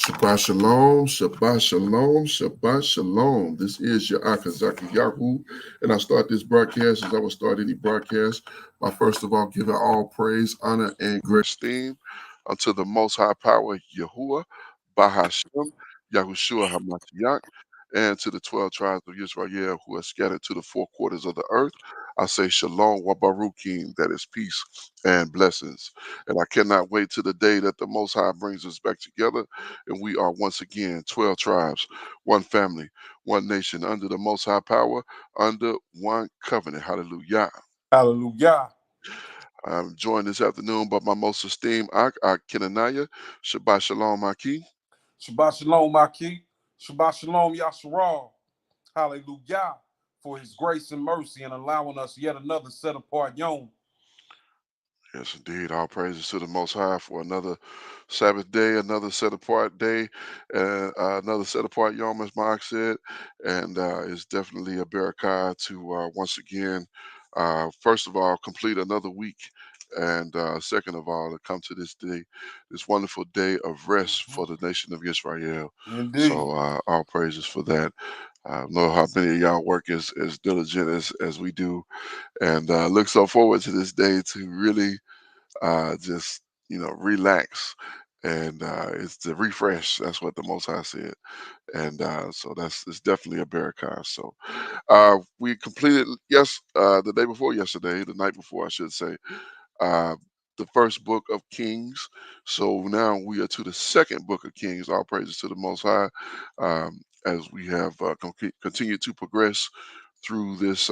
Shabbat shalom, Shabbat shalom, Shabbat shalom. This is your Akazaki Yahoo, and I start this broadcast as I would start any broadcast by first of all giving all praise, honor, and great esteem unto the Most High Power, Yahuwah, Bahashem, Yahushua Hamashiach, and to the 12 tribes of Israel who are scattered to the four quarters of the earth. I say shalom wa baruchim, that is peace and blessings. And I cannot wait to the day that the Most High brings us back together and we are once again 12 tribes, one family, one nation, under the Most High Power, under one covenant. Hallelujah. Hallelujah. I'm joined this afternoon by my most esteemed Ak Kenaniah. Shabbat Shalom, Aki. Shabbat shalom, Maki. Shabbat shalom, Yasharal. Hallelujah. For his grace and mercy and allowing us yet another set apart Yom. Yes, indeed. All praises to the Most High for another Sabbath day, another set apart day, and another set apart Yom, as Mark said. And it's definitely a barakah to once again, first of all, complete another week. And second of all, to come to this day, this wonderful day of rest for the nation of Israel. Indeed. So all praises for that. I know how many of y'all work as diligent as we do, and look so forward to this day to really just relax and it's the refresh. That's what the Most High said, and so it's definitely a barakah. So we completed the day before yesterday, the night before I should say, uh, the first book of Kings. So now we are to the second book of Kings. All praises to the Most High, as we have continued to progress through this.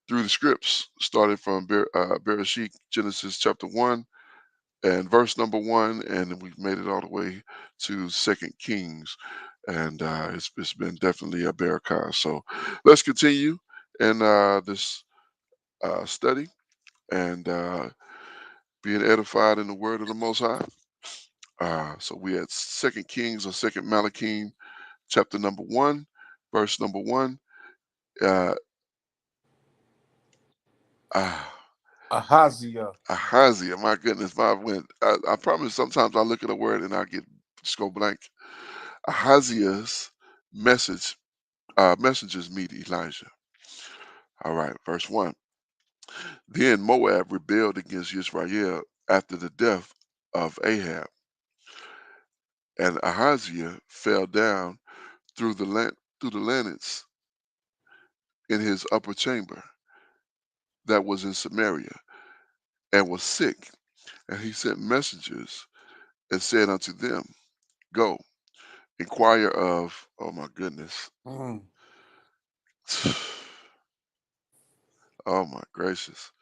Through the scripts, started from Bereshit, Genesis chapter 1 and verse number 1, and we've made it all the way to Second Kings, and it's been definitely a barakah. So let's continue in this study and being edified in the word of the Most High. So we had Second Kings or Second Malachim, chapter number 1, verse number 1. Uh, ah, Ahaziah. Ahaziah, my goodness, I promise. Sometimes I look at a word and I just go blank. Ahaziah's messengers meet Elijah. All right, verse 1. Then Moab rebelled against Israel after the death of Ahab, and Ahaziah fell down through the lanets in his upper chamber that was in Samaria, and was sick. And he sent messengers and said unto them, Go, inquire of, oh my goodness, Mm. oh my gracious,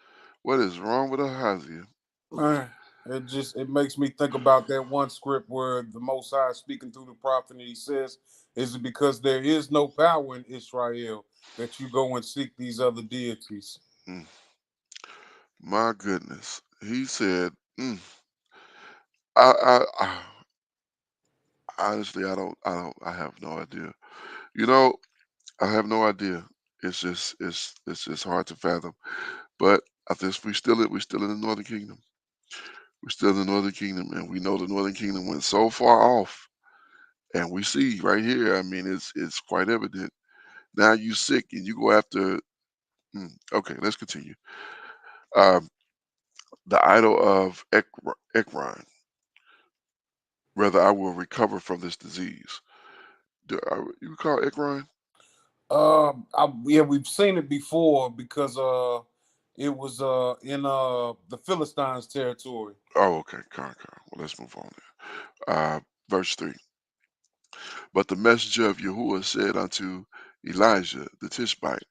what is wrong with Ahaziah? Man, it makes me think about that one script where the Most High is speaking through the prophet and he says, "Is it because there is no power in Israel that you go and seek these other deities?" Mm, my goodness, he said, I honestly, I have no idea. You know, I have no idea. It's just hard to fathom. But I think we still in the Northern Kingdom. We're still in the Northern Kingdom, and we know the Northern Kingdom went so far off. And we see right here. I mean, it's quite evident. Now you sick and you go after. Okay, let's continue. Um, the idol of Ekron. Whether I will recover from this disease. You recall Ekron? Yeah, we've seen it before because it was in the Philistines' territory. Oh, okay. Well, let's move on there. Verse 3. But the messenger of Yahuwah said unto Elijah the Tishbite,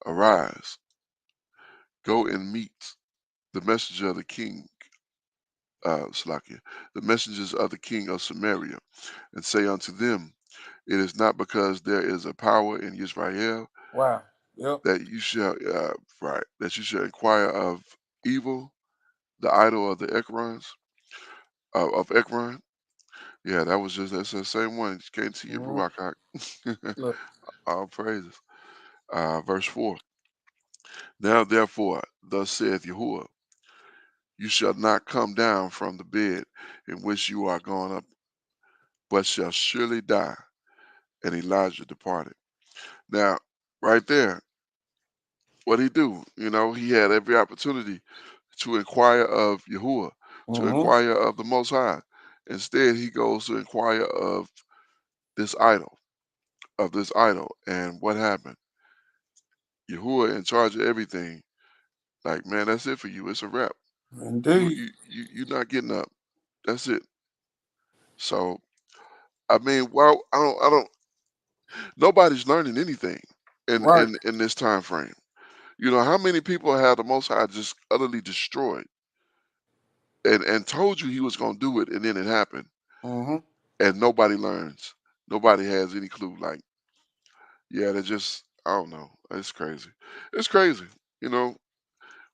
Arise, go and meet the messenger of the king, Slakia, the messengers of the king of Samaria, and say unto them, It is not because there is a power in Israel Wow. Yep. that you shall, that you shall inquire of evil, the idol of the Ekrons, of Ekron. Yeah, that's the same one. It came to your Mhm. Ruach. Look. All praises. Verse 4. Now therefore, thus saith Yahuwah, you shall not come down from the bed in which you are gone up but shall surely die. And Elijah departed. Now, right there, what he do? He had every opportunity to inquire of Yahuwah, to Mm-hmm. inquire of the Most High. Instead, he goes to inquire this idol, of this idol. And what happened? Yahuwah in charge of everything. Like, man, that's it for you. It's a wrap. You Indeed. you you you're not getting up. That's it. So I mean, well, I don't. Nobody's learning anything in Right. in in this time frame. How many people have the Most High just utterly destroyed and told you He was going to do it, and then it happened, Mm-hmm. and nobody learns. Nobody has any clue. Like, yeah, they just, I don't know. It's crazy. It's crazy. You know,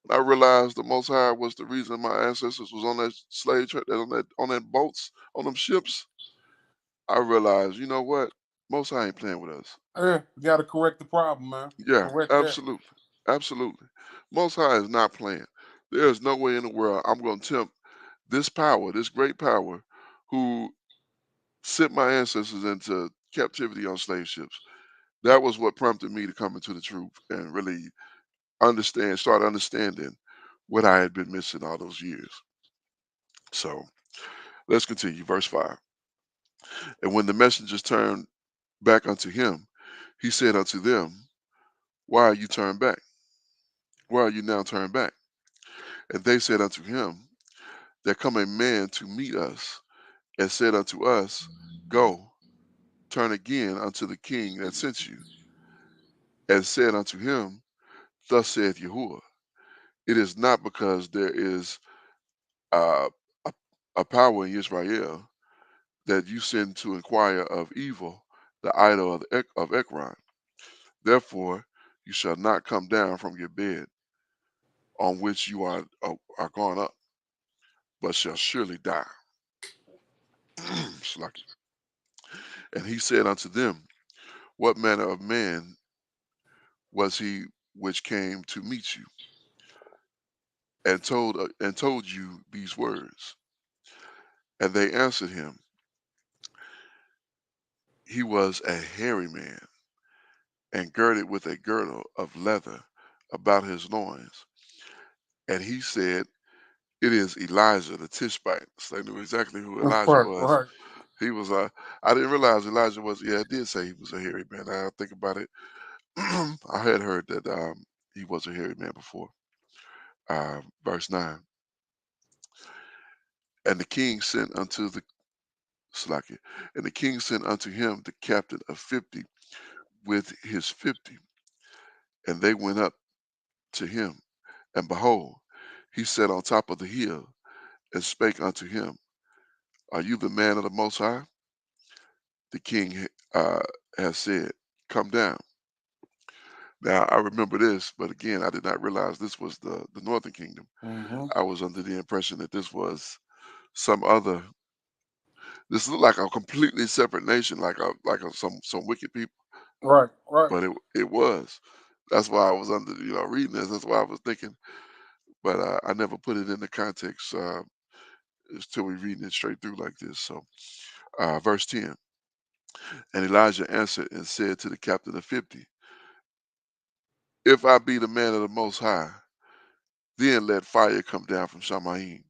when I realized the Most High was the reason my ancestors was on that slave trip, on that boats, on them ships. I realized, you know what? Most High ain't playing with us. Yeah, you got to correct the problem, man. Yeah, Correct that. absolutely, absolutely. Most High is not playing. There is no way in the world I'm going to tempt this power, this great power, who sent my ancestors into captivity on slave ships. That was what prompted me to come into the truth and really start understanding what I had been missing all those years. So let's continue. Verse 5. And when the messengers turned back unto him, he said unto them, why are you turned back? Why are you now turned back? And they said unto him, there come a man to meet us, and said unto us, go, turn again unto the king that sent you, and said unto him, thus saith Yahuwah, it is not because there is uh, a, a power in Israel that you send to inquire of evil, the idol of Ekron. Therefore, you shall not come down from your bed on which you are gone up, but shall surely die. Slack. And he said unto them, what manner of man was he which came to meet you, and told you these words? And they answered him, he was a hairy man, and girded with a girdle of leather about his loins. And he said, it is Elijah the Tishbite. So they knew exactly who Elijah Right, was. right. He was I didn't realize Elijah was. Yeah, it did say he was a hairy man. I think about it. I had heard that he was a hairy man before. Verse 9. And the king sent unto the Slakia, and the king sent unto him the captain of 50 with his 50, and they went up to him, and behold, he sat on top of the hill, and spake unto him, are you the man of the Most High? The king has said, come down. Now I remember this, but again, I did not realize this was the northern kingdom. Mm-hmm. I was under the impression that this was some other. This looked like a completely separate nation, some wicked people, Right, right. but it was. That's why I was under, reading this. That's why I was thinking, but I never put it in the context until we reading it straight through like this. So, verse 10. And Elijah answered and said to the captain of 50, if I be the man of the Most High, then let fire come down from Shamayim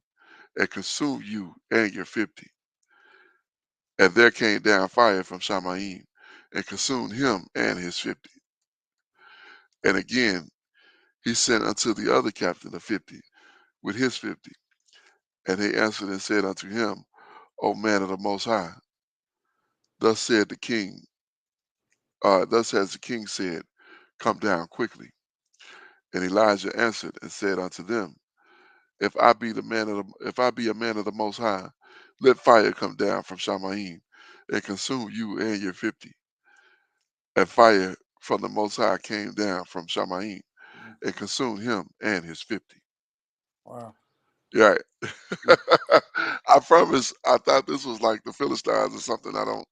and consume you and your 50. And there came down fire from Shamayim and consumed him and his 50. And again he sent unto the other captain of 50 with his 50. And he answered and said unto him, O man of the Most High, thus said the king, thus has the king said, come down quickly. And Elijah answered and said unto them, if I be a man of the Most High, let fire come down from Shamayim and consume you and your 50. And fire from the Most High came down from Shamayim and consumed him and his 50. Wow. Yeah. I promise I thought this was like the Philistines or something. I don't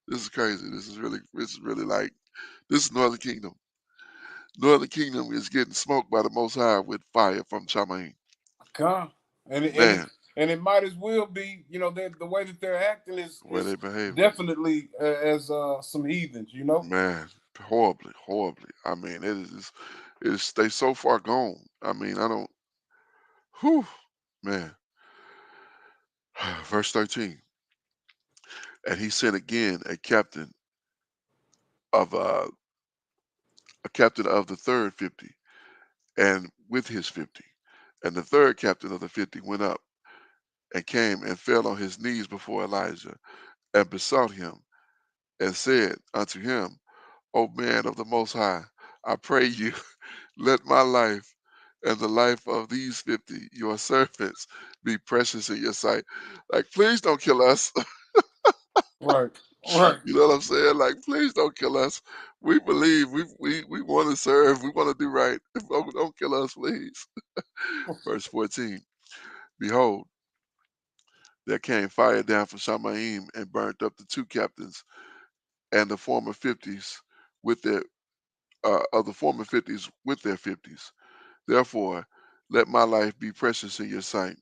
This is crazy. This is really like this is Northern Kingdom. Northern Kingdom is getting smoked by the Most High with fire from Shamayim. God. And Man. and it might as well be. You know, the way that they're acting where they is behaving. definitely as some heathens. You know. Man, horribly, horribly. I mean, it's they so far gone. I mean, I don't. Whew, man. Verse 13. And he sent again of uh, a captain of the third 50, and with his 50. And the third captain of the 50 went up and came and fell on his knees before Elijah and besought him and said unto him, O man of the Most High, I pray you, let my life and the life of these 50, your servants, be precious in your sight. Like, please don't kill us. Right. Right. You know what I'm saying? Like, please don't kill us. We believe, we want to serve, we want to do right. Don't kill us, please. Verse 14. Behold, there came fire down from Shamaim and burnt up the two captains and the former 50s with their of the former 50s with their 50s. Therefore, let my life be precious in your sight.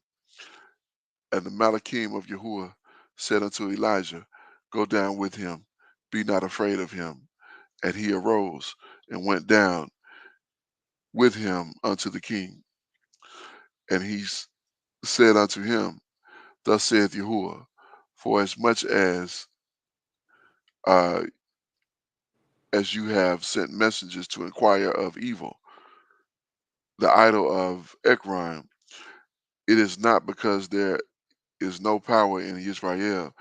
And the Malachim of Yahuwah said unto Elijah, Go down with him, be not afraid of him. And he arose and went down with him unto the king. And he said unto him, Thus saith Yahuwah, for uh, as you have sent messengers to inquire of evil, the idol of Ekron, it is not because there is no power in Israel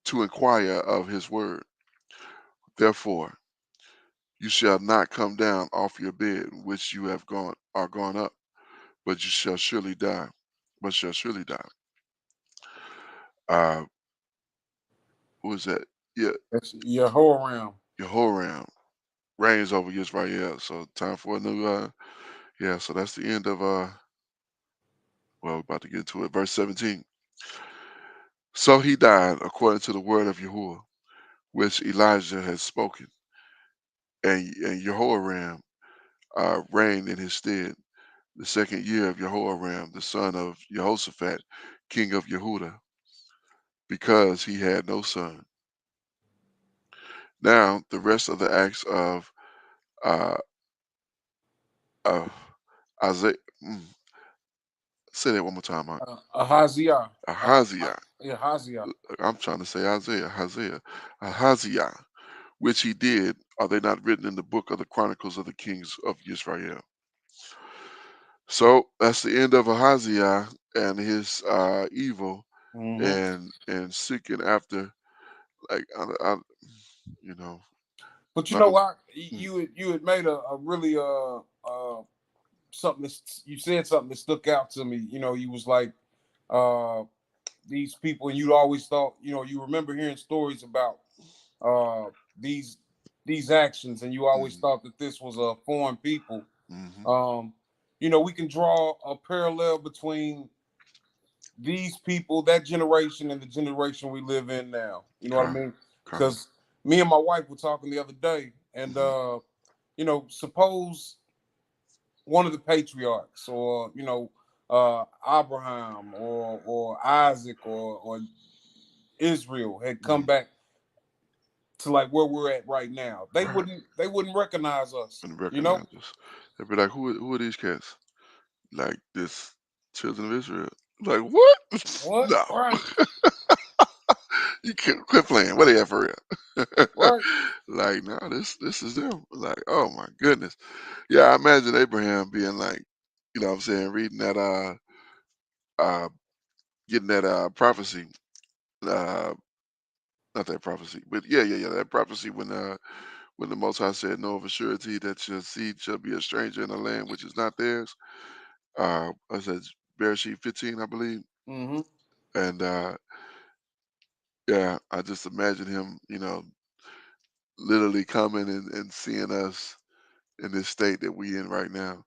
to inquire of his word. Therefore, you shall not come down off your bed which you have gone up, but you shall surely die. But shall surely die. Uh, who is that? Yeah, That's Jehoram. Jehoram reigns over Israel. So time for a new. Yeah. So that's the end of. Well, we're about to get to it. Verse 17. So he died according to the word of Yahuwah, which Elijah had spoken, and Jehoram reigned in his stead the second year of Jehoram, the son of Jehoshaphat, king of Yehuda, because he had no son. Now the rest of the acts uh, of Isaiah. Say that one more time. Ahaziah. Ahaziah. Ahaziah. I'm trying to say Isaiah. Ahaziah, which he did, are they not written in the book of the Chronicles of the Kings of Israel? So that's the end of Ahaziah and his evil Hmm. and seeking after, like you know, But you not know gonna. what? Mm, You had made a really something that you said something that stuck out to me. You know, you was like uh these people, and you always thought, you know, you remember hearing stories about uh these these actions, and you always mm, thought that this was a foreign people. mm-hmm. Um, you know, we can draw a parallel between these people, that generation, and the generation we live in now. You know what I Con, mean? con. Because me and my wife were talking the other day, and Mm-hmm. you know, suppose one of the patriarchs, or you know, Abraham, or Isaac, or Israel had come Mm-hmm. back to like where we're at right now. Right. They wouldn't recognize us. And You know recognize us. They'd be like, who are these cats? Like this children of Israel. Like what? what? No. Right, You can't quit playing. What are they at for real? right. Like, no, this is them. Like, oh my goodness. Yeah, I imagine Abraham being like, you know what I'm saying, reading that uh getting that prophecy. Uh not that prophecy, but yeah, that prophecy when the Most High said, "Know of a surety that your seed shall be a stranger in a land which is not theirs." I said Bereshit 15, I believe, Mm-hmm. and yeah, I just imagine him, literally coming and seeing us in this state that we in right now.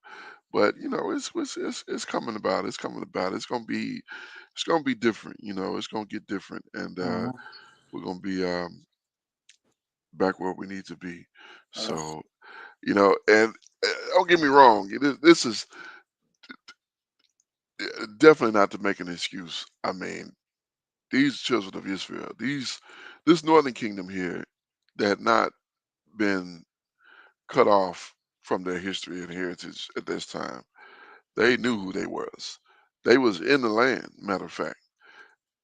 But it's coming about. It's coming about. It's gonna be different. It's gonna get different, and Mm-hmm. we're gonna be back where we need to be. Uh, So and don't get me wrong. This is definitely not to make an excuse. I mean, these children of Israel, this northern kingdom here, they had not been cut off from their history and heritage at this time. They knew who they was. They was in the land, matter of fact.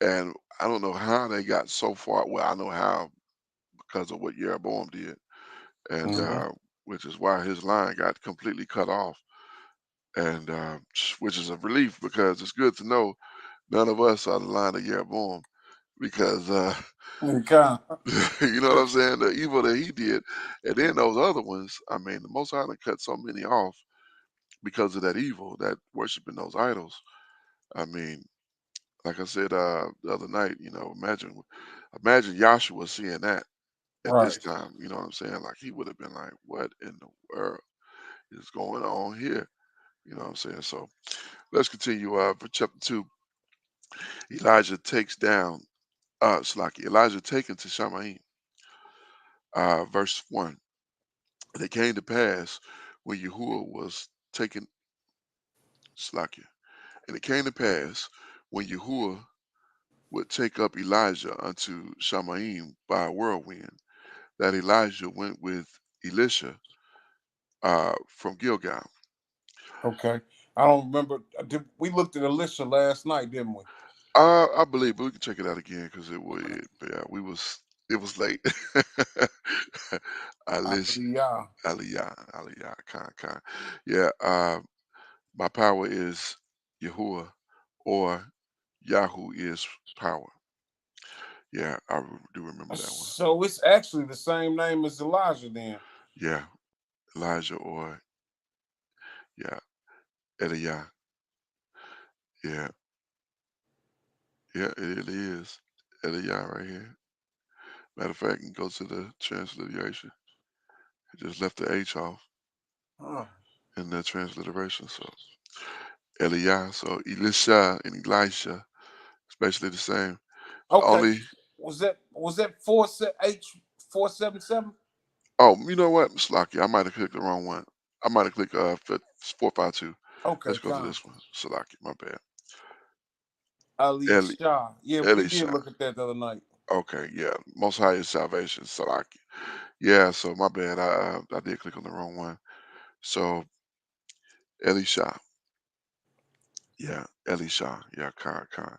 And I don't know how they got so far. Well, I know how because of what Jeroboam did, and Mhm. which is why his line got completely cut off. And which is a relief because it's good to know none of us are the line of Jeroboam because Okay. you know what I'm saying? The evil that he did, and then those other ones. I mean, the Most High done cut so many off because of that evil, that worshiping those idols. I mean, like I said the other night, imagine Joshua seeing that at this Right. time. You know what I'm saying? Like he would have been like, "What in the world is going on here?" You know what I'm saying? So let's continue. For chapter 2, Elijah takes down Slaki. Elijah taken to Shamaim. Verse 1. And it came to pass when Yahuwah was taken Slakia. And it came to pass when Yahuwah would take up Elijah unto Shamaim by a whirlwind, that Elijah went with Elisha from Gilgal. Okay. I don't remember. We looked at Alicia last night, didn't we? I believe, but we can check it out again because yeah, it was late. Elisha, Yeah. Aliyah, Khan. Yeah, my power is Yahuwah, or Yahoo is power. Yeah, do remember that one. So it's actually the same name as Elijah then. Yeah, Elijah, or yeah, Eliah. Yeah, yeah, it is. Eliah right here. Matter of fact, you can go to the transliteration. It just left the H off Huh. in the transliteration. So Eliah, so Elisha and Elisha, especially the same. Okay. Only, Was that 478 477? you know what, Salaki, I might have clicked the wrong one. I might have clicked 452. Okay, Let's go to con. this one. Salaki, my bad. Ali Eli, Shah. Yeah, we did Elisha. look at that the other night. Okay, yeah. Most High is salvation, Salaki. Yeah, so my bad. I did click on the wrong one. So Elisha. Yeah, Elisha. Yeah, Khan.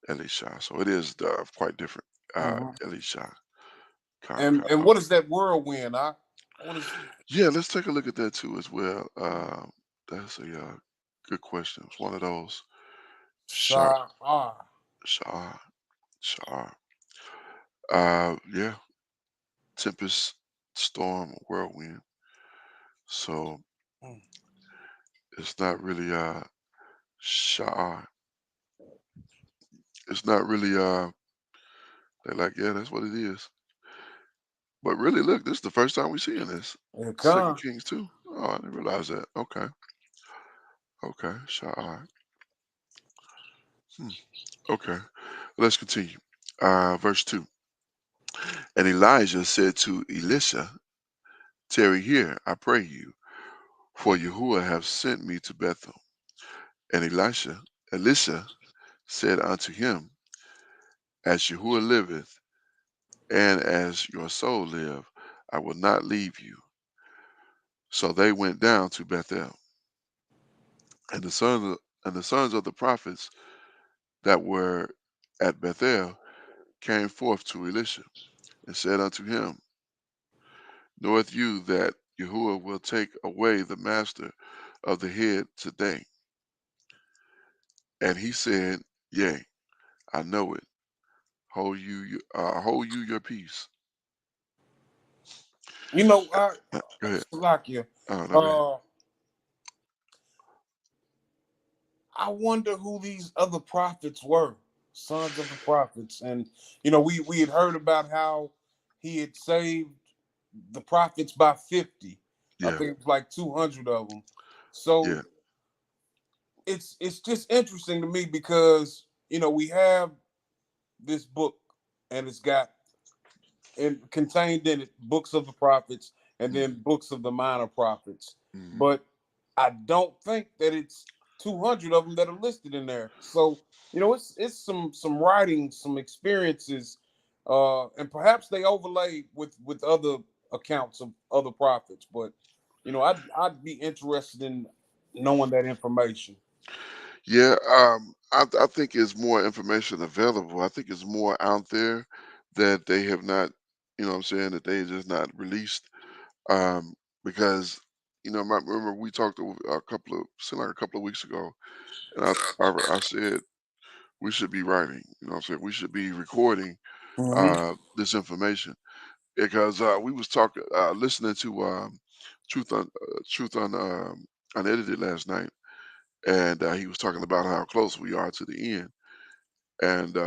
Elisha. So it is quite different. Hmm. Elisha. And what Okay. is that whirlwind? What is Yeah, let's take a look at that too as well. That's a good question. It's one of those sharp, Shah? Ah. sharp, sharp. Yeah, tempest, storm, whirlwind. So Mm. it's not really sharp. It's not really they're like, yeah, that's what it is. But really, look, this is the first time we seeing this. Yeah, Second con. Kings too. Oh, I didn't realize that. Okay, sharp. Hmm. Okay, let's continue. Verse 2. And Elijah said to Elisha, tarry here, I pray you, for Yahuwah have sent me to Bethel. And Elisha said unto him, as Yahuwah liveth, and as your soul live, I will not leave you. So they went down to Bethel. And the sons of the prophets that were at Bethel came forth to Elisha, and said unto him, knoweth you that Yahuwah will take away the master of the head today? And he said, yea, I know it. Hold you your peace. You know, Go ahead. Salakia. Oh, no, go ahead. Uh, I wonder who these other prophets were, sons of the prophets. And we had heard about how he had saved the prophets by 50. I Yeah, think it was like 200 of them. So yeah. it's just interesting to me because we have this book and it's got and contained in it books of the prophets and then Mm, books of the minor prophets. mm, But I don't think that it's 200 of them that are listed in there. So it's some writing, some experiences, and perhaps they overlay with other accounts of other prophets. But I'd be interested in knowing that information. Yeah, I think it's more information available. I think it's more out there that they have not, what I'm saying, that they just not released. Because, remember we talked seemed like a couple of weeks ago, and I said we should be writing, what I'm saying, we should be recording Hmm. this information because we was talking, listening to Truth Unedited last night, and he was talking about how close we are to the end, and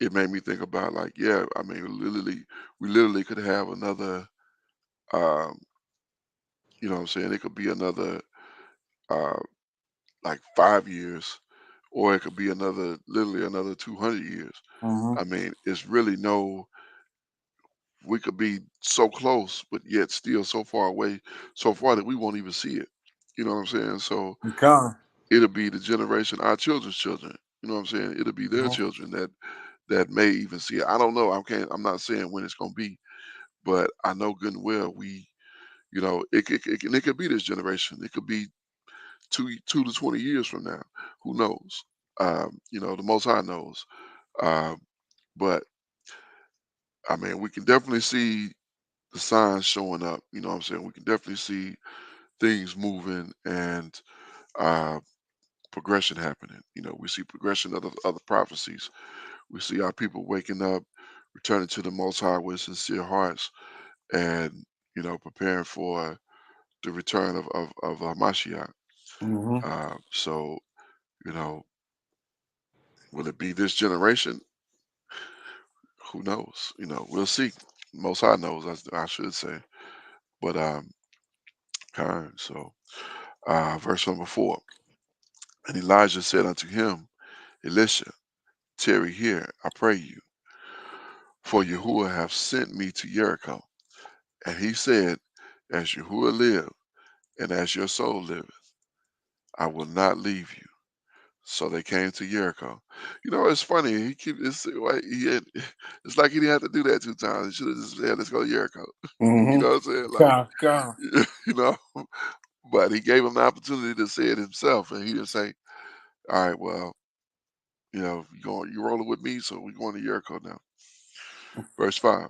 it made me think about like, yeah, I mean, we literally could have another, um, what I'm saying, it could be another uh, like 5 years, or it could be literally another 200 years. Hmm. I mean, it's really no, we could be so close, but yet still so far away, so far that we won't even see it. You know what I'm saying? So Con. it'll be the generation, our children's children. You know what I'm saying? It'll be their Mhm. children that may even see it. I don't know. I'm not saying when it's gonna be, but I know good and well it could be this generation. It could be 2 to 20 years from now. Who knows? The Most High knows. Um, but I mean, we can definitely see the signs showing up. You know what I'm saying? We can definitely see things moving and uh, progression happening. We see progression of the other prophecies. We see our people waking up, returning to the Most High with sincere hearts, and preparing for the return of Hamashiach. Mhm. So you know, will it be this generation? Who knows? We'll see. Most High knows, I should say. But kind. So verse number 4. And Elijah said unto him, Elisha, tarry here, I pray you, for Yahuwah hath sent me to Jericho. And he said, As Yahuwah live, and as your soul liveth, I will not leave you. So they came to Jericho. It's funny. It's like he didn't have to do that 2 times. He should have just said, "Let's go to Jericho." You Mhm. know what I'm saying? Like, Con. Con. you know. But he gave him the opportunity to say it himself, and he didn't say, "All right, well, you rolling with me, so we're going to Jericho now." Verse 5.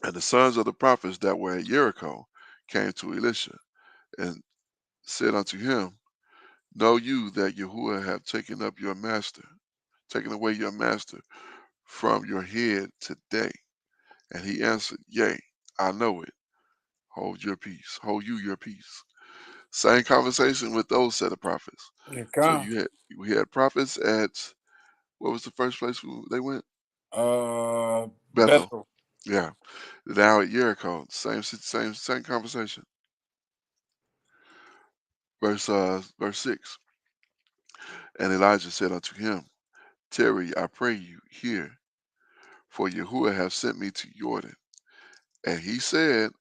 And the sons of the prophets that were at Jericho came to Elisha and said unto him, Know you that Yahuwah have taken away your master from your head today? And he answered, Yea, I know it. Hold your peace. Hold you your peace. Same conversation with those set of prophets. Yeah, So con. we had prophets at, what was the first place they went? Bethel. Bethel. Yeah. Now at Jericho, same conversation. Verse 6. And Elijah said unto him, Tarry, I pray you, here, for Yahuwah hath sent me to Jordan. And he said,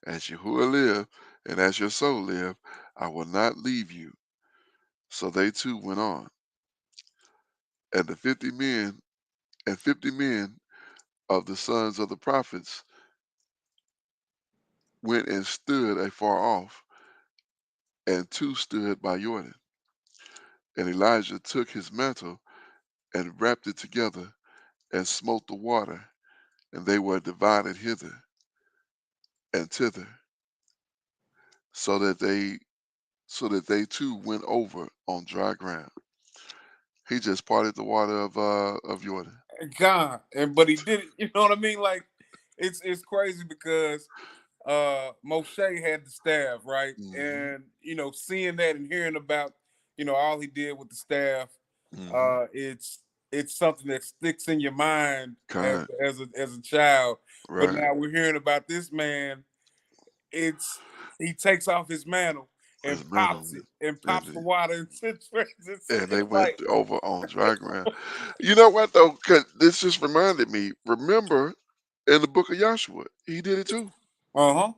As Yahuwah live, and as your soul live, I will not leave you. So they too went on. And the 50 men of the sons of the prophets went and stood afar off, and two stood by Jordan. And Elijah took his mantle and wrapped it together, and smote the water, and they were divided hither and thither, so that they too went over on dry ground. He just parted the water of Jordan. Con. And but he did it. You know what I mean? Like it's crazy because Moshe had the staff, right? Hmm. And seeing that and hearing about all he did with the staff, Hmm. it's something that sticks in your mind as Kind. as a child. But Right. now we're hearing about this man. It's He takes off his mantle and His pops mantle, it and and pops the water and they it's went like over on dry ground. You know what though? 'Cause this just reminded me. Remember, in the book of Joshua, he did it too. uh-huh.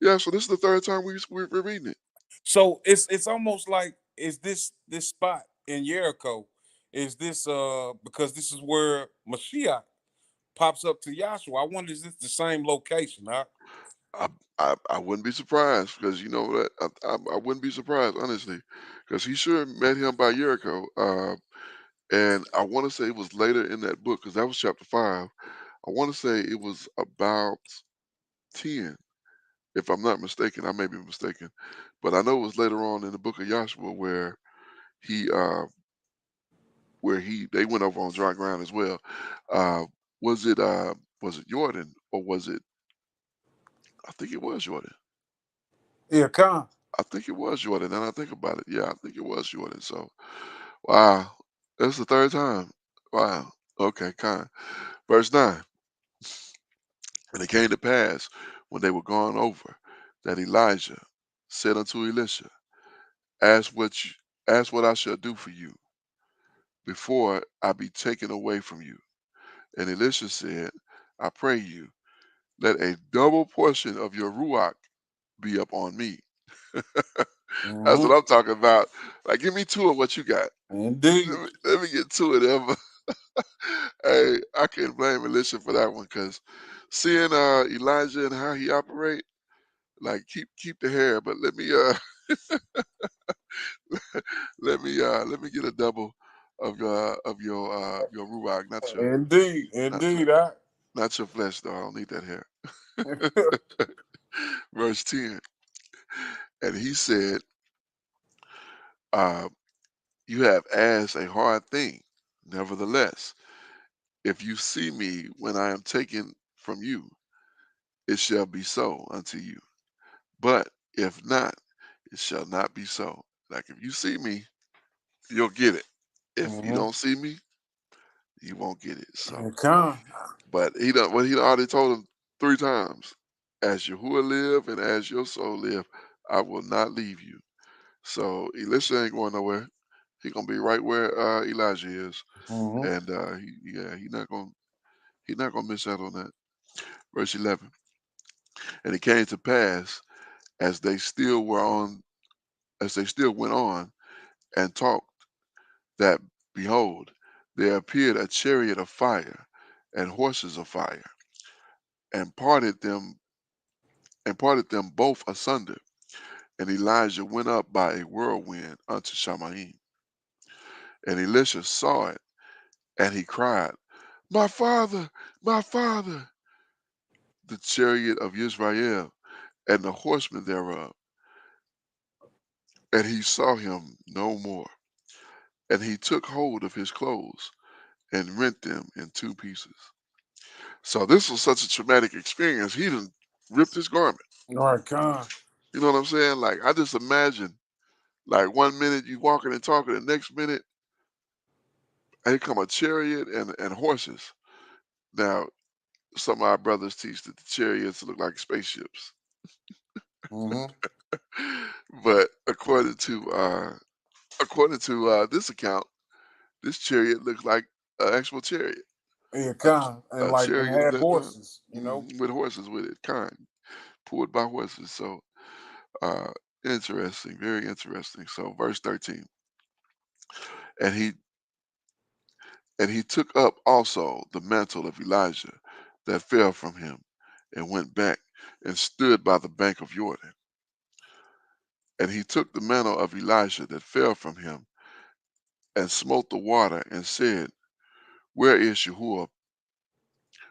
Yeah. So this is the third time we're reading it. So it's almost like is this spot in Jericho? Is this because this is where Mashiach pops up to Yahshua? I wonder, is this the same location? Huh? I, I wouldn't be surprised because you know that I wouldn't be surprised honestly because he sure met him by Jericho. And I want to say it was later in that book because that was chapter 5. I want to say it was about 10, if I'm not mistaken. I may be mistaken, but I know it was later on in the book of Joshua he where he they went over on dry ground as well. Uh, was it Jordan or was it? I think it was Jordan. Yeah, Khan. I think it was Jordan. Now I think about it, yeah, I think it was Jordan. So wow, that's the third time. Wow. Okay, kind. Verse 9. And it came to pass when they were gone over that Elijah said unto Elisha, Ask what you, ask what I shall do for you before I be taken away from you. And Elisha said, I pray you, let a double portion of your ruach be upon me. That's Mm-hmm. what I'm talking about. Like, give me two of what you got. Indeed. Let me get two of them. Hey, I can't blame Elisha for that one because seeing Elijah and how he operate, like keep the hair, but let me get a double of your ruach, Indeed. not your Indeed. I. not your flesh though. I don't need that hair. Verse 10. And he said, uh, you have asked a hard thing. Nevertheless, if you see me when I am taken from you, it shall be so unto you. But if not, it shall not be so. Like if you see me, you'll get it. If you Mm-hmm. don't see me, you won't get it. So, Khan. but he done already told him 3 times, as Yahuwah live and as your soul live, I will not leave you. So Elisha ain't going nowhere. He gonna be right where Elijah is, Mm-hmm. and he not gonna miss out on that. Verse 11. And it came to pass as they still were on, as they still went on and talked, that behold, there appeared a chariot of fire and horses of fire, and parted them both asunder. And Elijah went up by a whirlwind unto Shamaim. And Elisha saw it, and he cried, My father, my father, the chariot of Israel, and the horsemen thereof. And he saw him no more. And he took hold of his clothes and rent them in 2 pieces. So this was such a traumatic experience. He done ripped his garment. All right, Khan. You know what I'm saying? Like I just imagine, like 1 minute you walking and talking, the next minute here come a chariot and horses. Now some of our brothers teach that the chariots look like spaceships, Mm-hmm. but according to this account, this chariot looks like an actual chariot, Yeah, a, Khan. And a like, and chariot had that horses, you know. with horses with it, kind pulled by horses. So uh, interesting, very interesting. So verse 13, and he took up also the mantle of Elijah that fell from him, and went back and stood by the bank of Jordan. And he took the mantle of Elijah that fell from him, and smote the water, and said, Where is Yahuwah?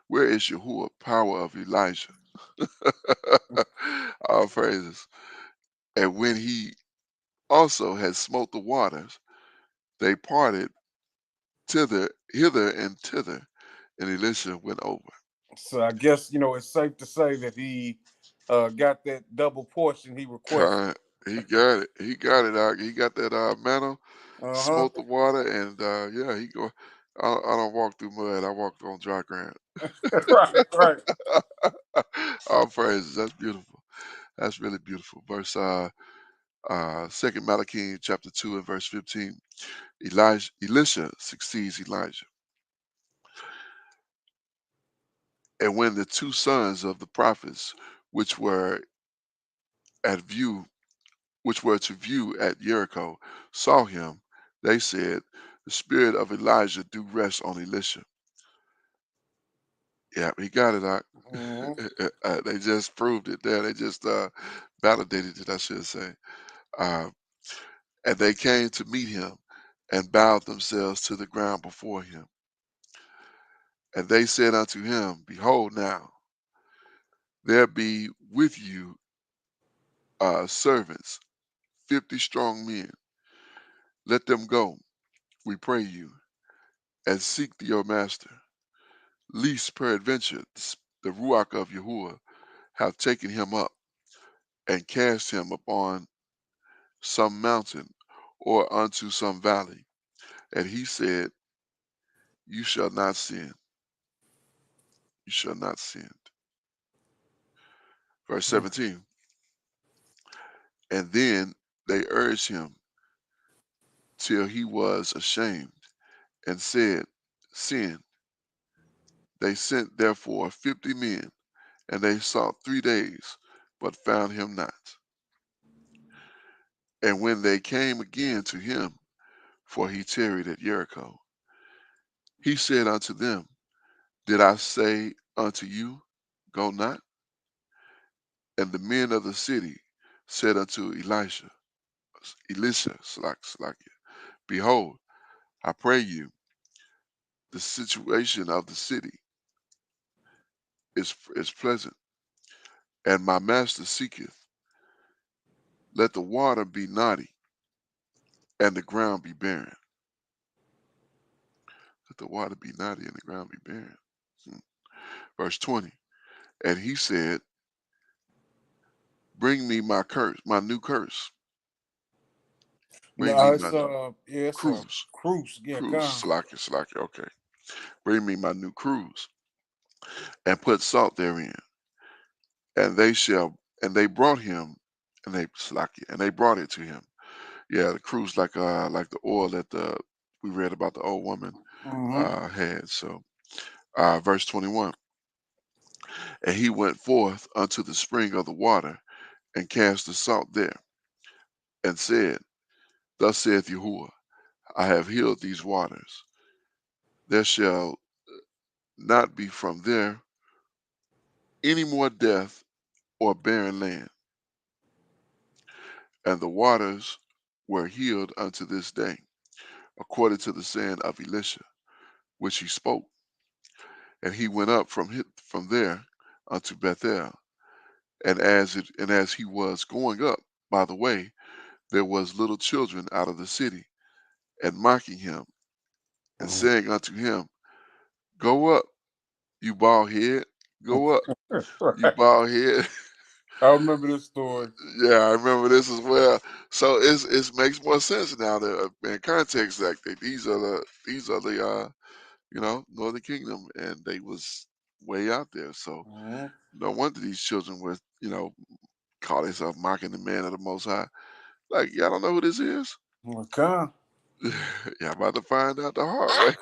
Where is Yahuwah, power of Elijah? All praises. And when he also had smote the waters, they parted hither and thither, and Elisha went over. So I guess, it's safe to say that he got that double portion he requested. Kind, he got it. He got it. He got that mantle, Uh-huh. smote the water, and yeah, he go. I don't walk through mud. I walk on dry ground. Right, right. All praises. That's beautiful. That's really beautiful. Verse Second Malachi chapter 2 and verse 15. Elisha succeeds Elijah, and when the 2 sons of the prophets, which were at view which were to view at Jericho, saw him, they said, "The spirit of Elijah do rest on Elisha." Yeah, he got it out. Mhm. They just proved it there. They just validated it, I should say. Uh, and they came to meet him and bowed themselves to the ground before him. And they said unto him, Behold now, there be with you servants, 50 strong men. Let them go, we pray you, and seek your master, lest peradventure the Ruach of Yahuwah have taken him up and cast him upon some mountain or unto some valley. And he said, You shall not sin. You shall not sin. Verse 17. And then they urged him till he was ashamed and said, Sin. They sent therefore 50 men, and they sought 3 days, but found him not. And when they came again to him, for he tarried at Jericho, he said unto them, Did I say unto you, Go not? And the men of the city said unto Elisha, Salakia, Behold, I pray you, the situation of the city is pleasant, and my master seeketh. Let the water be naughty, and the ground be barren. Let the water be naughty, and the ground be barren. Hmm. Verse 20. And he said, Bring me my curse, my new curse. Bring me No, it's my yeah, it's a cruise. cruise. Yeah, Cruise, con. Salakia, okay. Bring me my new cruise, and put salt therein. And they shall, and they brought him, and they, Salakia, and they brought it to him. Yeah, the cruise like the oil that we read about the old woman Hmm. had. So verse 21. And he went forth unto the spring of the water and cast the salt there, and said, Thus saith Yahuwah, I have healed these waters. There shall not be from there any more death or barren land. And the waters were healed unto this day, according to the saying of Elisha, which he spoke. And he went up from there unto Bethel. And as he was going up by the way, there was little children out of the city, and mocking him, and saying unto him, Go up, you bald head, go up, you Right. bald head. I remember this story. Yeah, I remember this as well. So it makes more sense now that in context like that these are the Northern Kingdom, and they was way out there. So Hmm. no wonder these children were call themselves mocking the man of the Most High. Like y'all don't know who this is. Con. Y'all about to find out the hard way.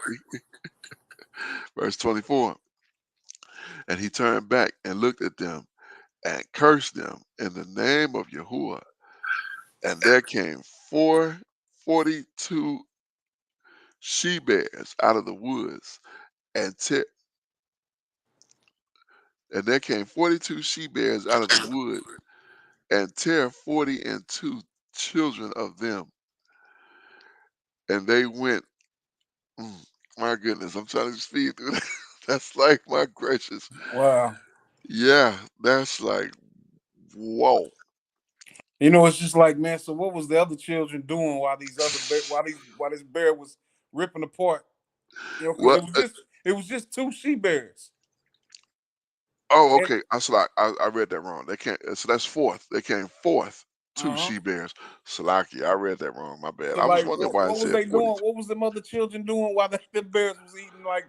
Verse 24. And he turned back and looked at them and cursed them in the name of Yahuwah. And there came 42 she bears out of the woods, and te- and there came 42 she bears out of the wood, and tear 42 children of them. And they went, mm, my goodness, I'm trying to speed through that. That's like, my gracious. Wow. Yeah, that's like, whoa. It's just like, man. So what was the other children doing while while this bear was ripping apart? Because Well, it was just two she bears. oh, And okay. I read that wrong. They can't. So that's fourth. They came fourth. Two uh huh. she bears. Salaki, I read that wrong. My bad. So I was like, wondering why it what was said they 40, doing? What was them other children doing while the bears was eating like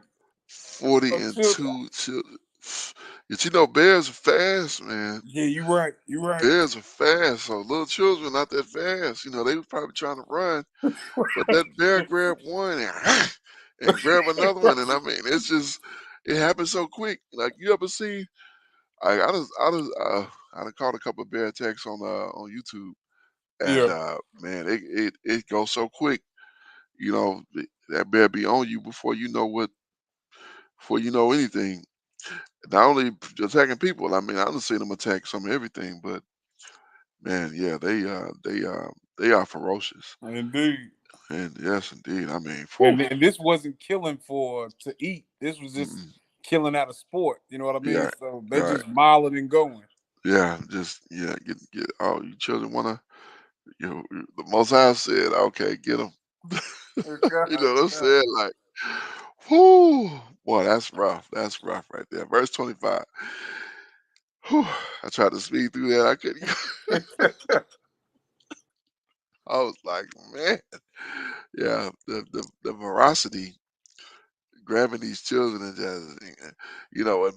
40 and children? two children. But bears are fast, man. Yeah, you right. You right. Bears are fast. So little children not that fast. They were probably trying to run, but that bear grabbed one and, and grab another one. And I mean, it happens so quick. Like you ever seen? I just I done caught a couple of bear attacks on YouTube, and Yeah, man, it goes so quick. That bear be on you before you know anything. Not only attacking people. I mean, I done seen them attack some of everything, but man, yeah, they are ferocious. indeed. And yes, indeed. I mean, whew, And this wasn't killing for to eat. This was just mm-mm. killing out of sport. You know what I mean? Yeah, So they right. just miling and going. Yeah, just yeah, get all you children wanna the Most High said, okay, get them. You God, know what I'm God. saying? Like, whoo, boy, that's rough. That's rough right there. Verse 25. Whew, I tried to speed through that. I couldn't. I was like, man, yeah, the veracity grabbing these children and just, and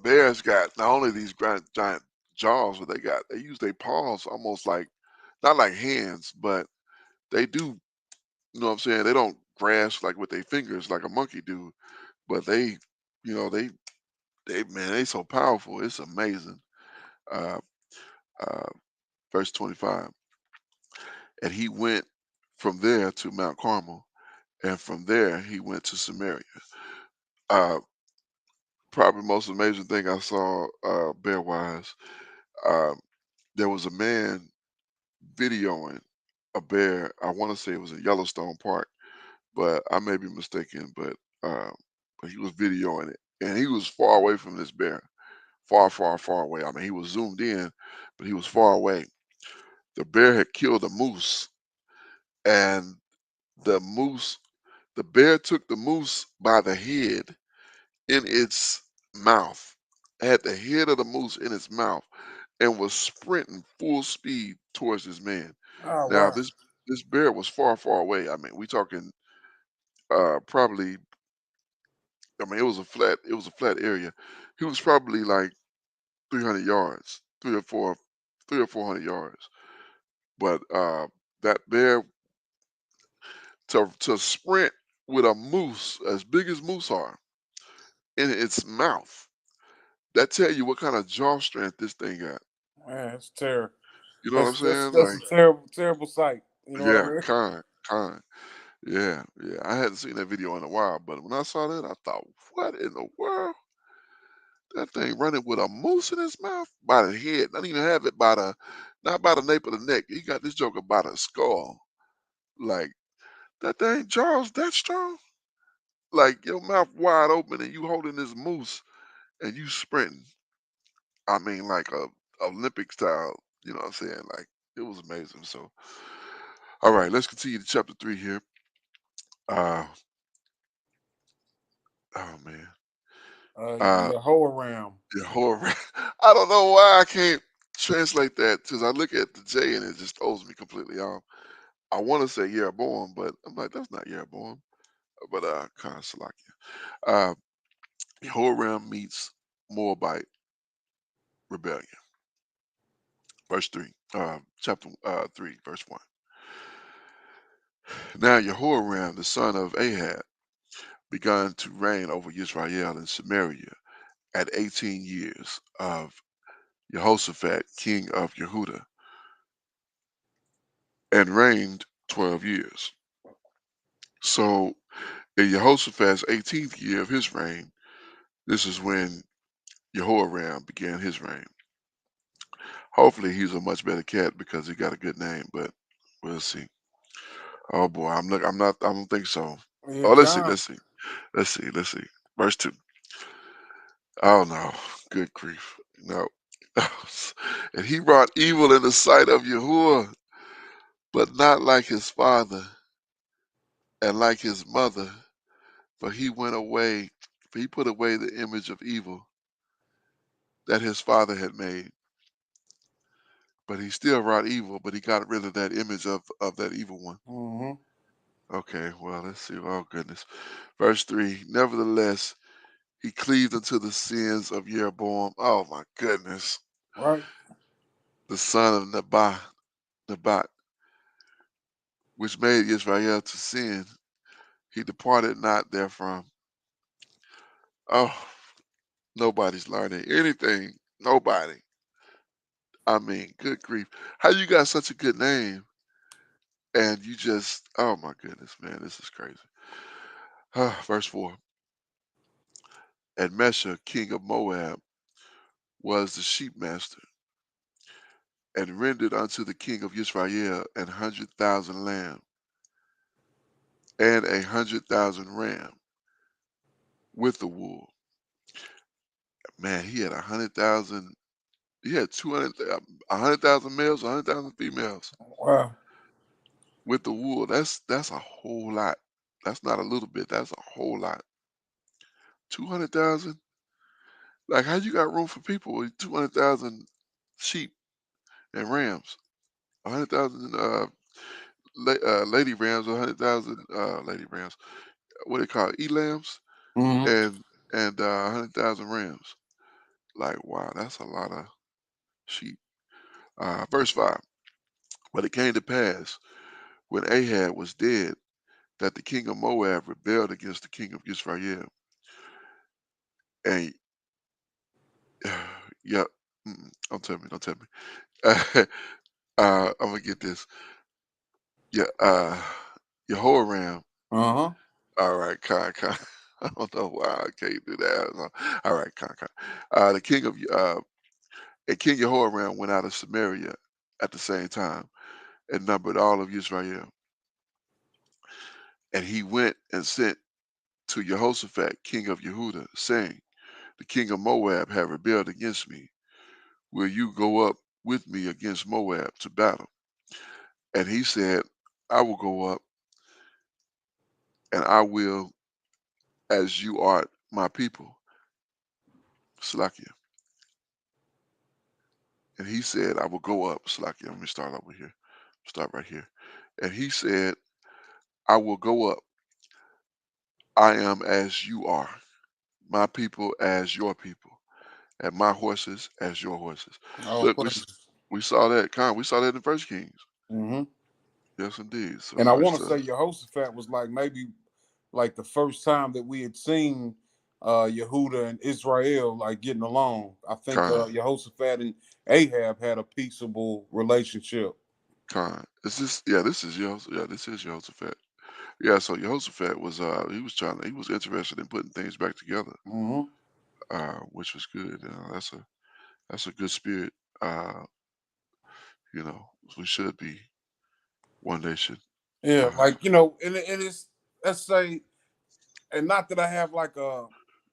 bears got not only these giant jaws, but they use their paws almost like not like hands, but they do. You know what I'm saying? They don't grasp like with their fingers like a monkey do, but they man, they so powerful. It's amazing. Uh, uh, verse 25, and he went from there to Mount Carmel, and from there he went to Samaria. Uh, Probably the most amazing thing I saw bear wise. Um, there was a man videoing a bear. I want to say it was in Yellowstone Park, but I may be mistaken. But he was videoing it, and he was far away from this bear, far, far, far away. I mean, he was zoomed in, but he was far away. The bear had killed a moose, and the moose, the bear took the moose by the head in its mouth, had the head of the moose in its mouth, and was sprinting full speed towards this man. Oh Now, wow. this bear was far, far away. I mean, we talking probably. I mean, it was a flat area. He was probably like 300 yards, 300 or 400 yards. But that bear to sprint with a moose as big as moose are in its mouth, that tell you what kind of jaw strength this thing got. Man, it's terrible. You know what I'm That's saying? that's Like, a terrible, terrible sight. You know what I yeah, mean? kind. Yeah, yeah. I hadn't seen that video in a while, but when I saw that, I thought, what in the world? That thing running with a moose in his mouth by the head. Not even have it not by the nape of the neck. He got this joker by the skull. Like that thing jaws that strong. Like your mouth wide open and you holding this moose and you sprinting. I mean, like a Olympic style. You know what I'm saying? Like it was amazing. So, all right, let's continue to chapter 3 here. Uh, oh man. Uh, Jehoram. the horror. I don't know why I can't translate that because I look at the J and it just throws me completely off. I want to say Jeroboam, but I'm like, that's not Jeroboam. But kind of Salakia. Uh, Jehoram meets Moabite rebellion. Verse 3. Chapter 3, verse 1. Now Jehoram, the son of Ahab, began to reign over Israel and Samaria at 18 years of Jehoshaphat, king of Yehuda, and reigned 12 years. So in Jehoshaphat's 18th year of his reign, this is when Jehoram began his reign. Hopefully, he's a much better cat because he got a good name, but we'll see. Oh boy, I'm not. I don't think so. Yeah, Oh, let's see. John. Let's see. Let's see. Let's see. Verse 2. Oh no, good grief. No. And he wrought evil in the sight of Yahuwah, but not like his father and like his mother, for he went away, for he put away the image of evil that his father had made. But he still wrought evil, but he got rid of that image of that evil one. Hmm. Okay, well, let's see. Oh, goodness. Verse 3. Nevertheless, he cleaved unto the sins of Jeroboam. Oh, my goodness. Right. The son of Nebat, which made Israel to sin. He departed not therefrom. Oh, nobody's learning anything. Nobody. I mean, good grief. How you got such a good name And you just, oh my goodness, man, this is crazy. Verse 4. And Mesha, king of Moab, was the sheep master, and rendered unto the king of Israel 100,000 lamb and 100,000 ram with the wool. Man, he had 100,000. He had 100,000 males, 100,000 females Wow. with the wool. That's a whole lot. That's not a little bit. That's a whole lot. 200,000. Like how you got room for people with 200,000 sheep and rams? 100,000 lady rams, 100,000 lady rams. What they call it, elams, Hmm. and 100,000 rams. Like wow, that's a lot of sheep. Verse 5. But it came to pass when Ahab was dead that the king of Moab rebelled against the king of Israel, and yeah, don't tell me, don't tell me. I'm gonna get this. Yeah, Jehoram. Uh-huh. All right, Con. I don't know why I can't do that. All right, Con. The king of and King Jehoram went out of Samaria at the same time and numbered all of Israel. And he went and sent to Jehoshaphat, king of Yehuda, saying, the king of Moab have rebelled against me. Will you go up with me against Moab to battle? And he said, I will go up, and I will, as you are my people. Salakia. And he said, I will go up. Salakia. Let me start over here. Start right here. And he said, I will go up. I am as you are, my people as your people, and my horses as your horses. Oh, Look, praise. we saw that, we saw that in First Kings. Hmm. Yes, indeed. So And I verse want to say Jehoshaphat was like maybe like the first time that we had seen Yehuda and Israel like getting along. I think Khan, Jehoshaphat and Ahab had a peaceable relationship. Khan. Is this? Yeah, this is Yehos. Yeah, this is Jehoshaphat. Yeah, so Jehoshaphat was he was interested in putting things back together, Hmm. which was good. That's a good spirit. Uh, you know, we should be one nation. Yeah, Uh, like you know, and it's, let's say, and not that I have like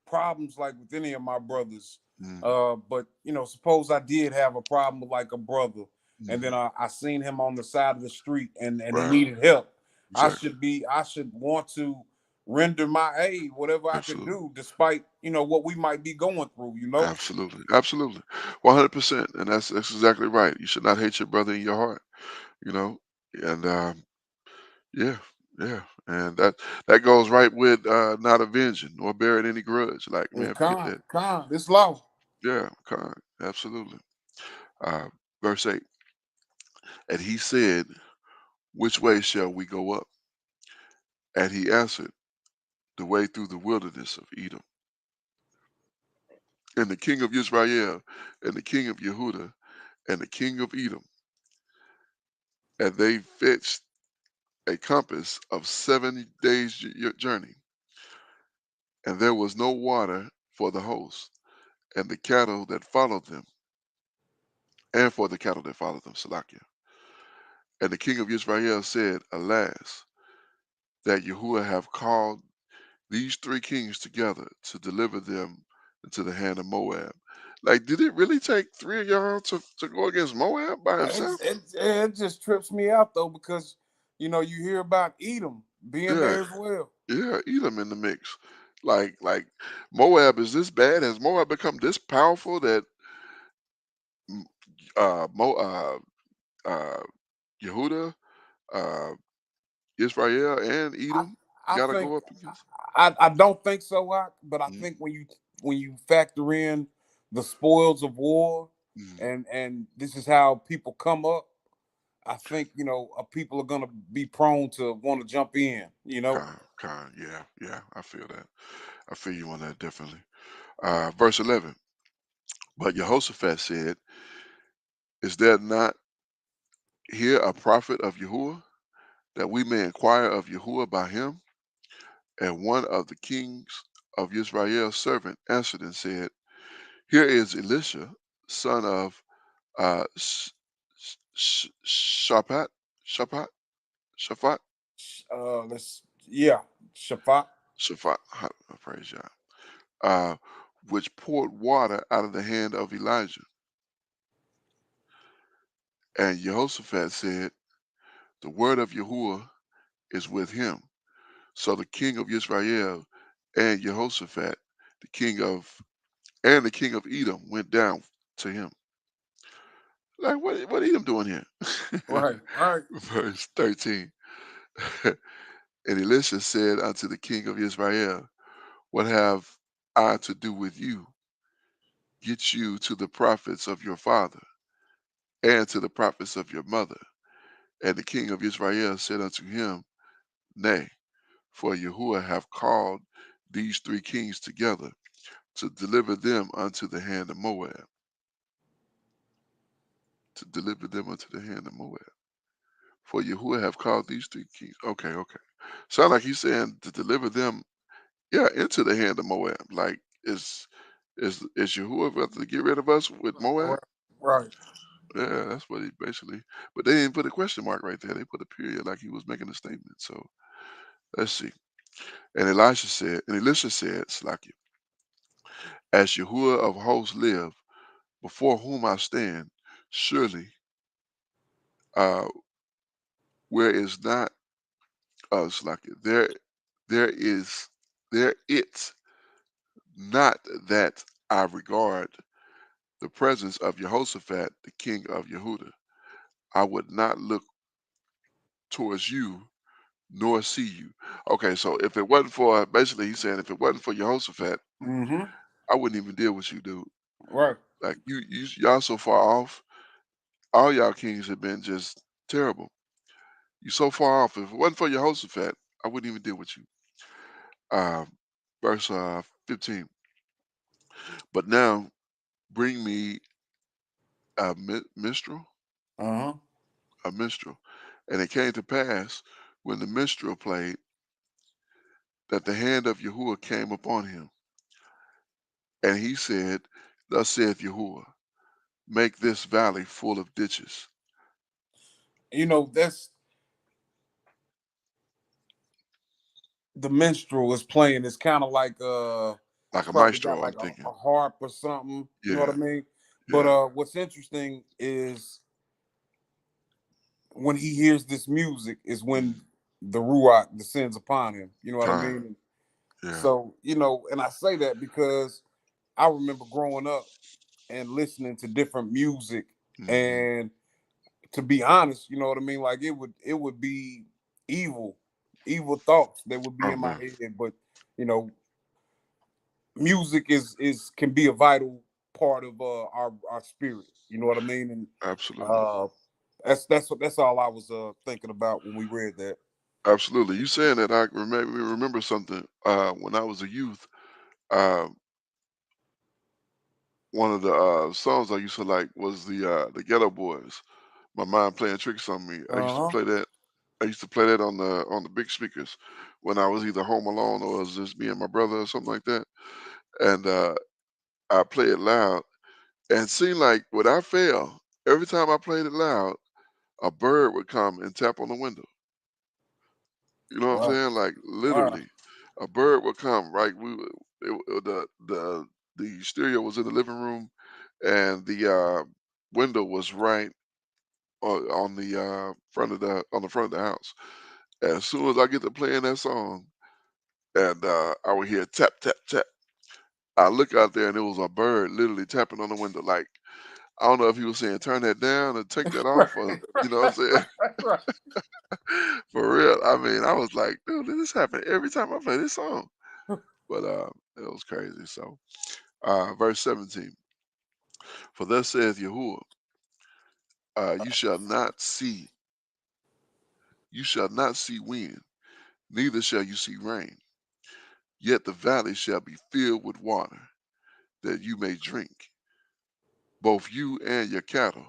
problems like with any of my brothers, mm, but you know, suppose I did have a problem with like a brother, and then mhm. I seen him on the side of the street and he Right. needed help. Exactly. I should want to render my aid, whatever I could Absolutely. do, despite you know what we might be going through. You know. Absolutely. Absolutely. 100%. And that's exactly right. You should not hate your brother in your heart. You know. And yeah, yeah. And that goes right with not avenging nor bearing any grudge. Like Yeah, man, forget that. this law. Yeah, kind. Absolutely. Uh, verse 8. And he said, which way shall we go up? And he answered, the way through the wilderness of Edom. And the king of Israel, and the king of Yehuda, and the king of Edom, and they fetched a compass of 7 days' journey, and there was no water for the host, and the cattle that followed them, and for the cattle that followed them, Salakia. And the king of Israel said, alas, that Yahuwah have called these three kings together to deliver them into the hand of Moab. Like, did it really take three of y'all to go against Moab by himself? It just trips me out though because you know you hear about Edom being Yeah, there as well. yeah, Edom in the mix. Like Moab is this bad? Has Moab become this powerful that mm, Mo uh Yehuda, uh Israel and I Edom I gotta think go up against? I don't think so, but I Mm, think when you factor in the spoils of war mm, and this is how people come up, I think you know people are gonna be prone to want to jump in. You know. yeah, yeah, I feel that. I feel you on that definitely. Verse 11. But Jehoshaphat said, is there not here a prophet of Yahuwah? that we may inquire of Yahuwah by him? And one of the kings of Israel's servant answered and said, Here is Elisha, son of Shaphat, Shaphat, Shaphat, Let's yeah, Shaphat. Shaphat, praise Yah, uh, which poured water out of the hand of Elijah. And Jehoshaphat said, The word of Yahuwah is with him. So the king of Israel and Jehoshaphat, the king of the king of Edom went down to him. Like what Edom doing here? Right, right. Verse 13. And Elisha said unto the king of Israel, What have I to do with you? Get you to the prophets of your father and to the prophets of your mother. And the king of Israel said unto him, Nay, for Yahuwah have called these three kings together to deliver them unto the hand of Moab. To deliver them unto the hand of Moab. For Yahuwah have called these three kings. Okay, okay. Sound like he's saying to deliver them, yeah, into the hand of Moab. Like is Yahuwah about to get rid of us with Moab? Right, right. Yeah, that's what he basically. But they didn't put a question mark right there. They put a period, like he was making a statement. So let's see. And Elisha said, Slakia, as Yahuwah of hosts live, before whom I stand, surely uh, where is not Slakia, there it's not that I regard the presence of Jehoshaphat, the king of Yehuda. I would not look towards you nor see you. Okay, so if it wasn't for basically he's saying if it wasn't for Jehoshaphat, Mm-hmm. I wouldn't even deal with you, dude. Right. Like y'all so far off. All y'all kings have been just terrible. You so far off. If it wasn't for Jehoshaphat, I wouldn't even deal with you. Uh, verse 15. But now bring me a minstrel, Uh-huh. a minstrel. And it came to pass when the minstrel played that the hand of Yahuwah came upon him. And he said, Thus saith Yahuwah, make this valley full of ditches. That's the minstrel is playing. It's kind of like Like it's a probably got maestro, like I'm a thinking. harp or something. You know what I Yeah, mean? But yeah. what's interesting is when he hears this music is when Mm, the ruach descends upon him. You know what I time. mean? Yeah. So and I say that because I remember growing up and listening to different music, Hmm. and to be honest, you know what I mean. Like it would be evil, evil thoughts that would be Oh in my man, head. But you know, music is can be a vital part of our spirit. You know what I mean? And absolutely. uh, that's all I was thinking about when we read that. Absolutely. You saying that I remember something. When I was a youth, uh, one of the songs I used to like was the Ghetto Boys. My mind playing tricks on me. I used to Uh play that. I used to play that on the big speakers when I was either home alone or it was just me and my brother or something like that. And I play it loud, and it seemed like without fail, every time I played it loud, a bird would come and tap on the window. You know what I'm huh. saying? Like Wow. literally, a bird would come. Right, the stereo was in the living room, and the window was right on the front of the house. As soon as I get to playing that song, and I would hear tap tap tap, I look out there and it was a bird literally tapping on the window. Like I don't know if he was saying turn that down or take that Right. off, or you know what I'm saying. Right. For real. I mean, I was like, dude, this happen every time I play this song. But it was crazy. So verse 17. For thus saith Yahuwah, you shall not see wind, neither shall you see rain. Yet the valley shall be filled with water, that you may drink, both you and your cattle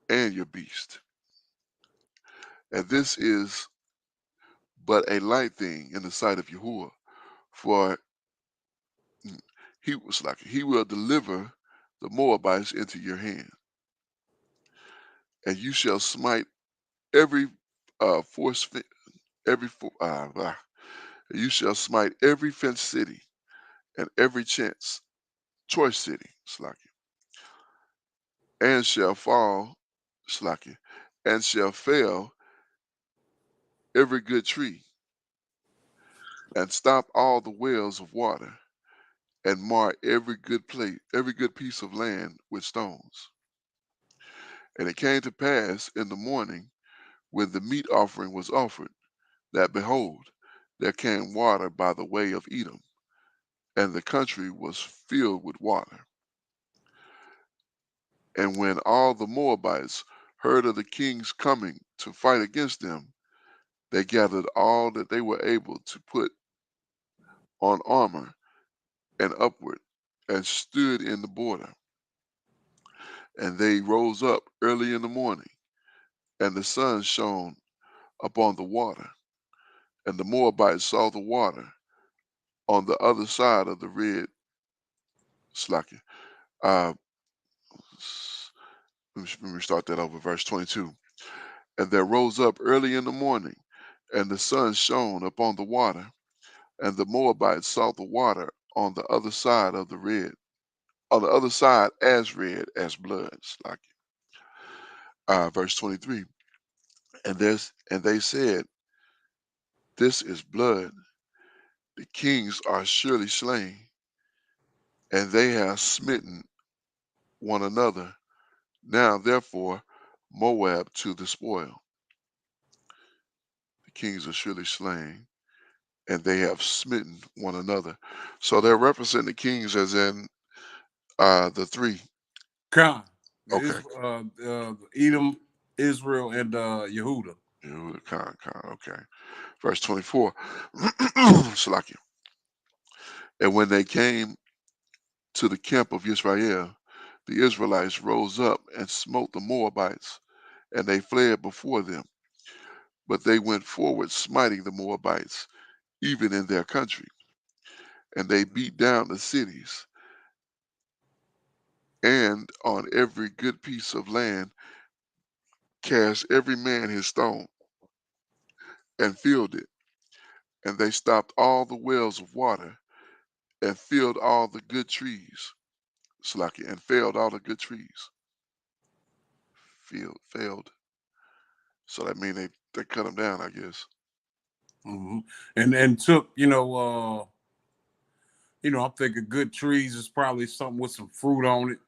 and your beast. And this is but a light thing in the sight of Yahuwah, for he was like he will deliver the Moabites into your hand, and you shall smite every force every you shall smite every fenced city and every chance choice city, Slacky, and shall fall, Slacky, and shall fail every good tree, and stop all the wells of water, and mar every good plate, every good piece of land with stones. And it came to pass in the morning, when the meat offering was offered, that behold, there came water by the way of Edom, and the country was filled with water. And when all the Moabites heard of the kings coming to fight against them, they gathered all that they were able to put on armor and upward, and stood in the border. And they rose up early in the morning, and the sun shone upon the water. And the Moabites saw the water on the other side of the red Slakia. Uh, let me start that over, verse 22. And there rose up early in the morning, and the sun shone upon the water, and the Moabites saw the water on the other side of the red, on the other side as red as blood. Slakia. Verse 23. And they said, this is blood. The kings are surely slain, and they have smitten one another. Now therefore Moab to the spoil. The kings are surely slain, and they have smitten one another. So they're representing the kings as in the three. Khan, Okay. Edom, Israel, and Yehuda. Yehuda, Khan, okay. Verse 24. Salakia. And when they came to the camp of Israel, the Israelites rose up and smote the Moabites, and they fled before them. But they went forward, smiting the Moabites, even in their country. And they beat down the cities, and on every good piece of land cast every man his stone, and filled it. And they stopped all the wells of water, and filled all the good trees. Slaki, and failed all the good trees. Failed. So that means they cut them down, I guess. Mm-hmm. And took I'm thinking good trees is probably something with some fruit on it.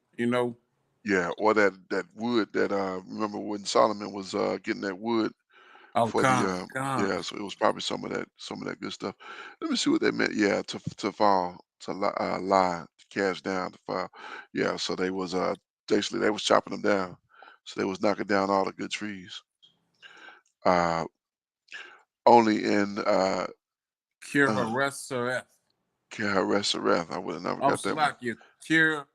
Yeah, or that wood that remember when Solomon was getting that wood Oh, for the con. yeah, so it was probably some of that good stuff. Let me see what they meant. Yeah, to fall, to lie, to cast down, to fall. Yeah, so they was basically they was chopping them down. So they was knocking down all the good trees. Uh only in Kir uh Haresareth. Keharesareth. I would have never Oh, got that one. Salakia. Kir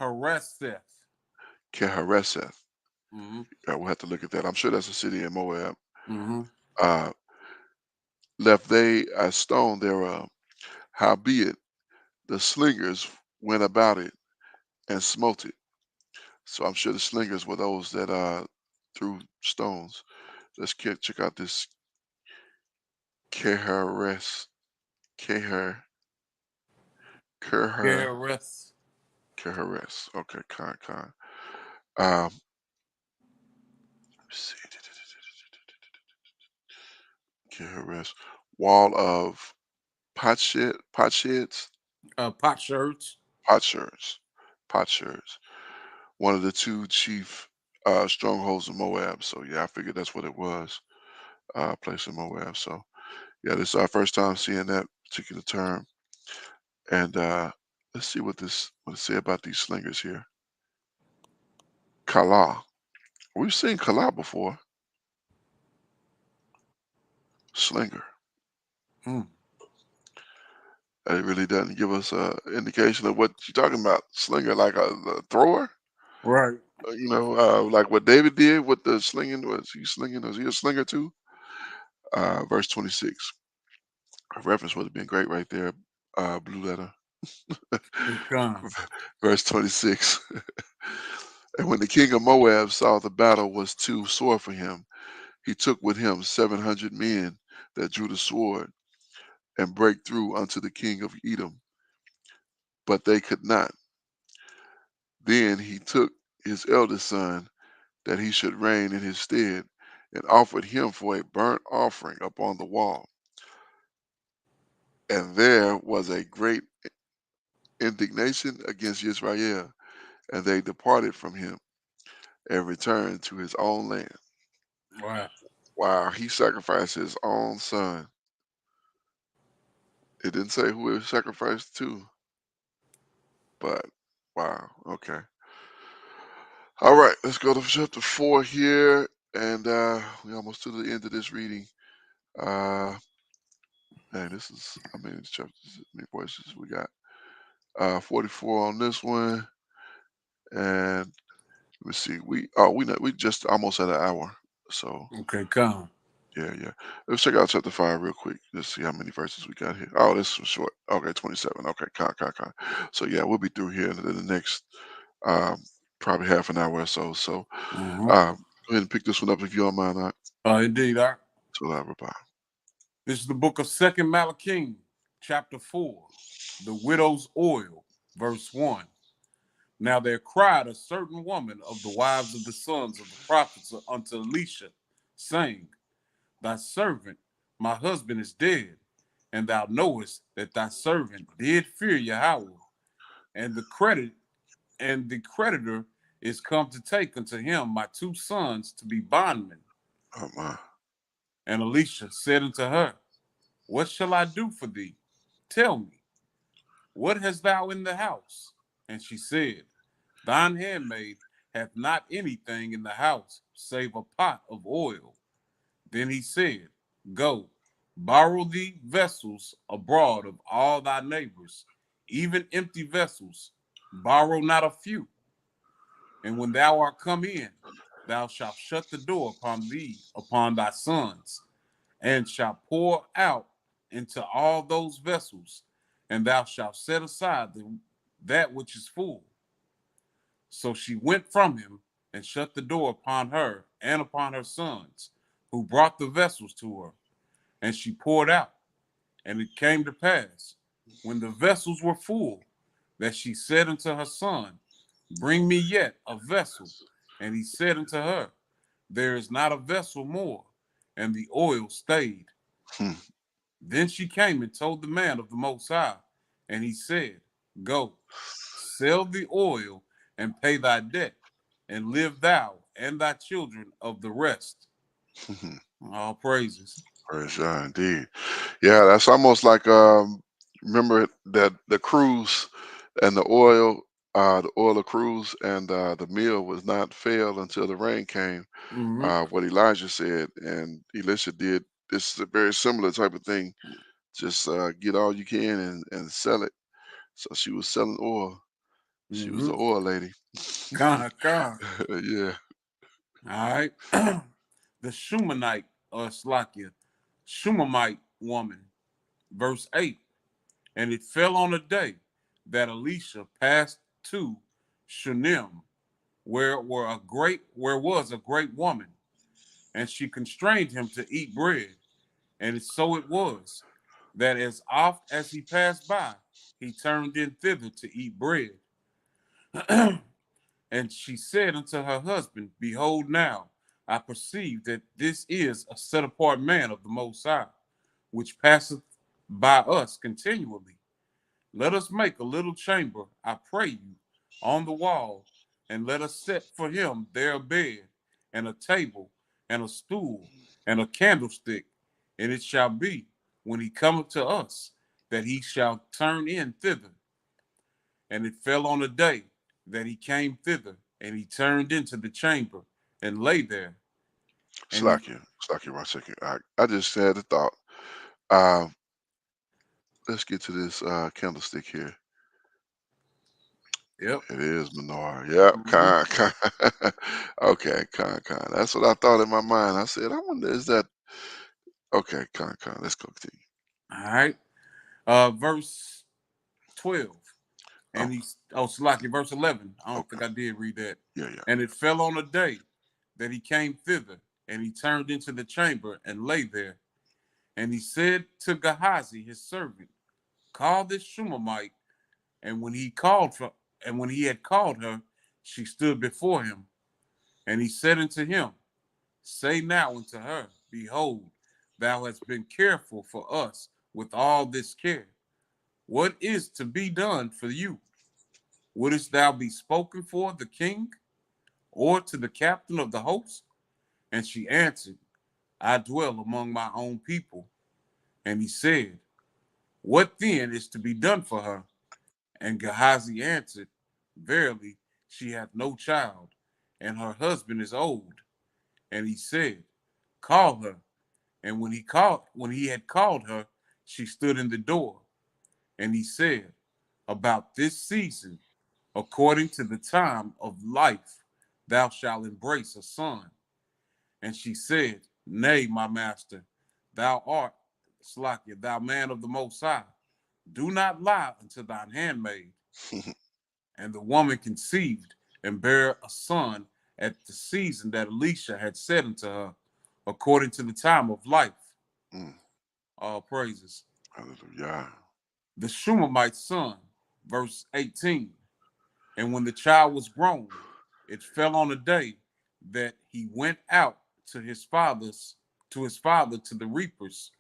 Hareseth. Kehareseth. Mm-hmm. Yeah, we'll have to look at that. I'm sure that's a city in Moab. Mm-hmm. Uh left they a stone thereof. Howbeit the slingers went about it and smote it. So I'm sure the slingers were those that threw stones. Let's check out this Kehares, Keher, Keher, Kehareth. Kehares. Okay, Khan. Um, let's see, Kehares, wall of potsheds, Potsherds. potsherds, potsherds. One of the two chief strongholds of Moab. So yeah, I figured that's what it was. Place in Moab. So yeah, this is our first time seeing that particular term. And let's see what it say about these slingers here. Kala. We've seen Kala before. Slinger. Hmm. It really doesn't give us a indication of what you're talking about. Slinger, like a thrower. Right. like what David did with the slinging. Was he slinging? Was he a slinger too? Verse 26. A reference would have been great right there. Blue letter. Con. Verse 26. And when the king of Moab saw the battle was too sore for him, he took with him 700 men that drew the sword and brake through unto the king of Edom, but they could not. Then he took his eldest son, that he should reign in his stead, and offered him for a burnt offering upon the wall. And there was a great indignation against Israel, and they departed from him and returned to his own land. Wow. Wow, he sacrificed his own son. It didn't say who it was sacrificed to, but wow, okay. All right, let's go to chapter 4 here, and we almost to the end of this reading. Uh, man, this is how many chapters, how many voices we got? 44 on this one, and let me see. We just almost at an hour, so Okay, con. yeah. Let's check out chapter 5 real quick. Let's see how many verses we got here. Oh, this was short. Okay, 27. Okay, con. So yeah, we'll be through here in the next um, probably half an hour or so. So Mm-hmm. go ahead and pick this one up if you don't mind. Indeed, I. So bye. This is the book of Second Malachim, chapter 4, the widow's oil, verse 1. Now there cried a certain woman of the wives of the sons of the prophets unto Elisha, saying, Thy servant, my husband, is dead, and thou knowest that thy servant did fear Yahweh, and the creditor is come to take unto him my two sons to be bondmen. Oh my. And Elisha said unto her, What shall I do for thee? Tell me, what hast thou in the house? And she said, Thine handmaid hath not anything in the house save a pot of oil. Then he said, Go, borrow thee vessels abroad of all thy neighbors, even empty vessels, borrow not a few. And when thou art come in, thou shalt shut the door upon thee, upon thy sons, and shalt pour out into all those vessels, and thou shalt set aside that which is full. So she went from him and shut the door upon her and upon her sons, who brought the vessels to her, and she poured out. And it came to pass, when the vessels were full, that she said unto her son, Bring me yet a vessel. And he said unto her, There is not a vessel more. And the oil stayed. Hmm. Then she came and told the man of the Most High, and he said, Go, sell the oil and pay thy debt, and live thou and thy children of the rest. All praises. Praise God, indeed. Yeah, that's almost like remember that the cruise and the oil of cruise and the meal was not failed until the rain came. Mm-hmm. What Elijah said, and Elisha did. This is a very similar type of thing. Just get all you can and sell it. So she was selling oil. She was Mm-hmm. an oil lady. Con. Yeah. All right. The Shumanite, or Slakia, Shumamite woman, verse 8. And it fell on a day that Elisha passed to Shunem, where was a great woman, and she constrained him to eat bread. And so it was that as oft as he passed by, he turned in thither to eat bread. And she said unto her husband, Behold, now I perceive that this is a set apart man of the Most High, which passeth by us continually. Let us make a little chamber, I pray you, on the wall, and let us set for him there a bed, and a table, and a stool, and a candlestick. And it shall be, when he cometh to us, that he shall turn in thither. And it fell on a day that he came thither, and he turned into the chamber, and lay there. And he, Slack you 1 second. I just had a thought. Uh, let's get to this candlestick here. Yep. It is Menor. Yep. Hmm. Con. Okay, con. That's what I thought in my mind. I said, I wonder, is that okay? Con. Let's continue. All right. Verse 12. Oh, And Salaki, verse 11. I don't okay. think I did read that. Yeah. And it fell on a day that he came thither, and he turned into the chamber and lay there. And he said to Gehazi, his servant, call this Shunammite. And when he had called her, she stood before him. And he said unto him, say now unto her, behold, thou hast been careful for us with all this care. What is to be done for you? Wouldst thou be spoken for the king, or to the captain of the host? And she answered, I dwell among my own people. And he said, what then is to be done for her? And Gehazi answered, verily, she hath no child, and her husband is old. And he said, call her. And when he had called her, she stood in the door. And he said, about this season, according to the time of life, thou shalt embrace a son. And she said, nay, my master, thou art Slakia, thou man of the Most High. Do not lie unto thine handmaid. And the woman conceived and bare a son at the season that Elisha had said unto her, according to the time of life. Mm, All praises. hallelujah. The Shunammite's son, verse 18. And when the child was grown, it fell on a day that he went out to his father to the reapers.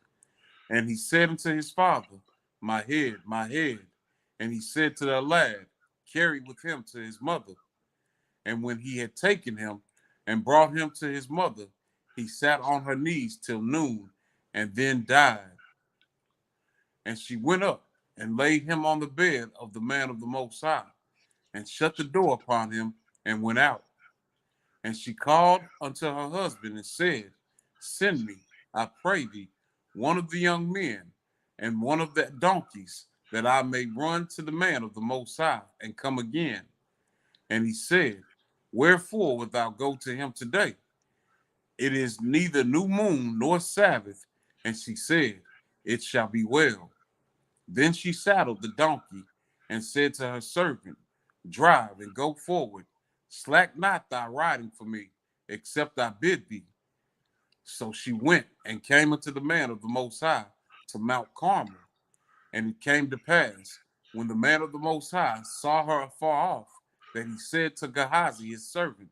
And he said unto his father, my head, my head. And he said to the lad, carry with him to his mother. And when he had taken him and brought him to his mother, he sat on her knees till noon, and then died. And she went up and laid him on the bed of the man of the Most High, and shut the door upon him, and went out. And she called unto her husband and said, send me, I pray thee, one of the young men and one of the donkeys, that I may run to the man of the Most High and come again. And he said, wherefore wilt thou go to him today? It is neither new moon nor Sabbath. And she said, it shall be well. Then she saddled the donkey and said to her servant, drive and go forward. Slack not thy riding for me, except I bid thee. So she went and came unto the man of the Most High to Mount Carmel. And it came to pass, when the man of the Most High saw her afar off, that he said to Gehazi his servant,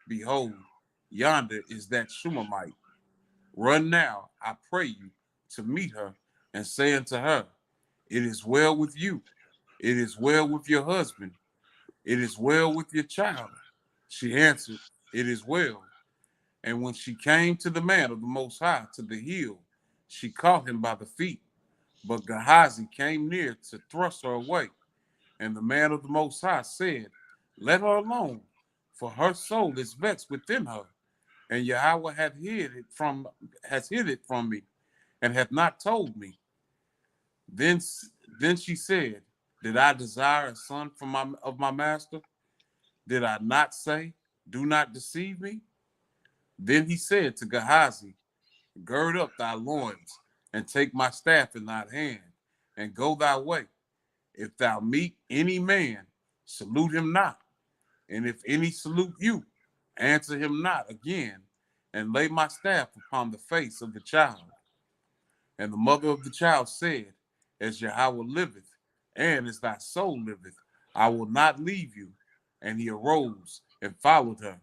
behold, yonder is that Shunammite. Run now, I pray you, to meet her, and say unto her, it is well with you. It is well with your husband. It is well with your child. She answered, it is well. And when she came to the man of the Most High, to the hill, she caught him by the feet. But Gehazi came near to thrust her away. And the man of the Most High said, let her alone, for her soul is vexed within her. And Yahweh has hid it from me, and hath not told me. Then, then she said, did I desire a son of my master? Did I not say, do not deceive me? Then he said to Gehazi, gird up thy loins, and take my staff in thine hand, and go thy way. If thou meet any man, salute him not. And if any salute you, answer him not again, and lay my staff upon the face of the child. And the mother of the child said, as Yahweh liveth, and as thy soul liveth, I will not leave you. And he arose and followed her.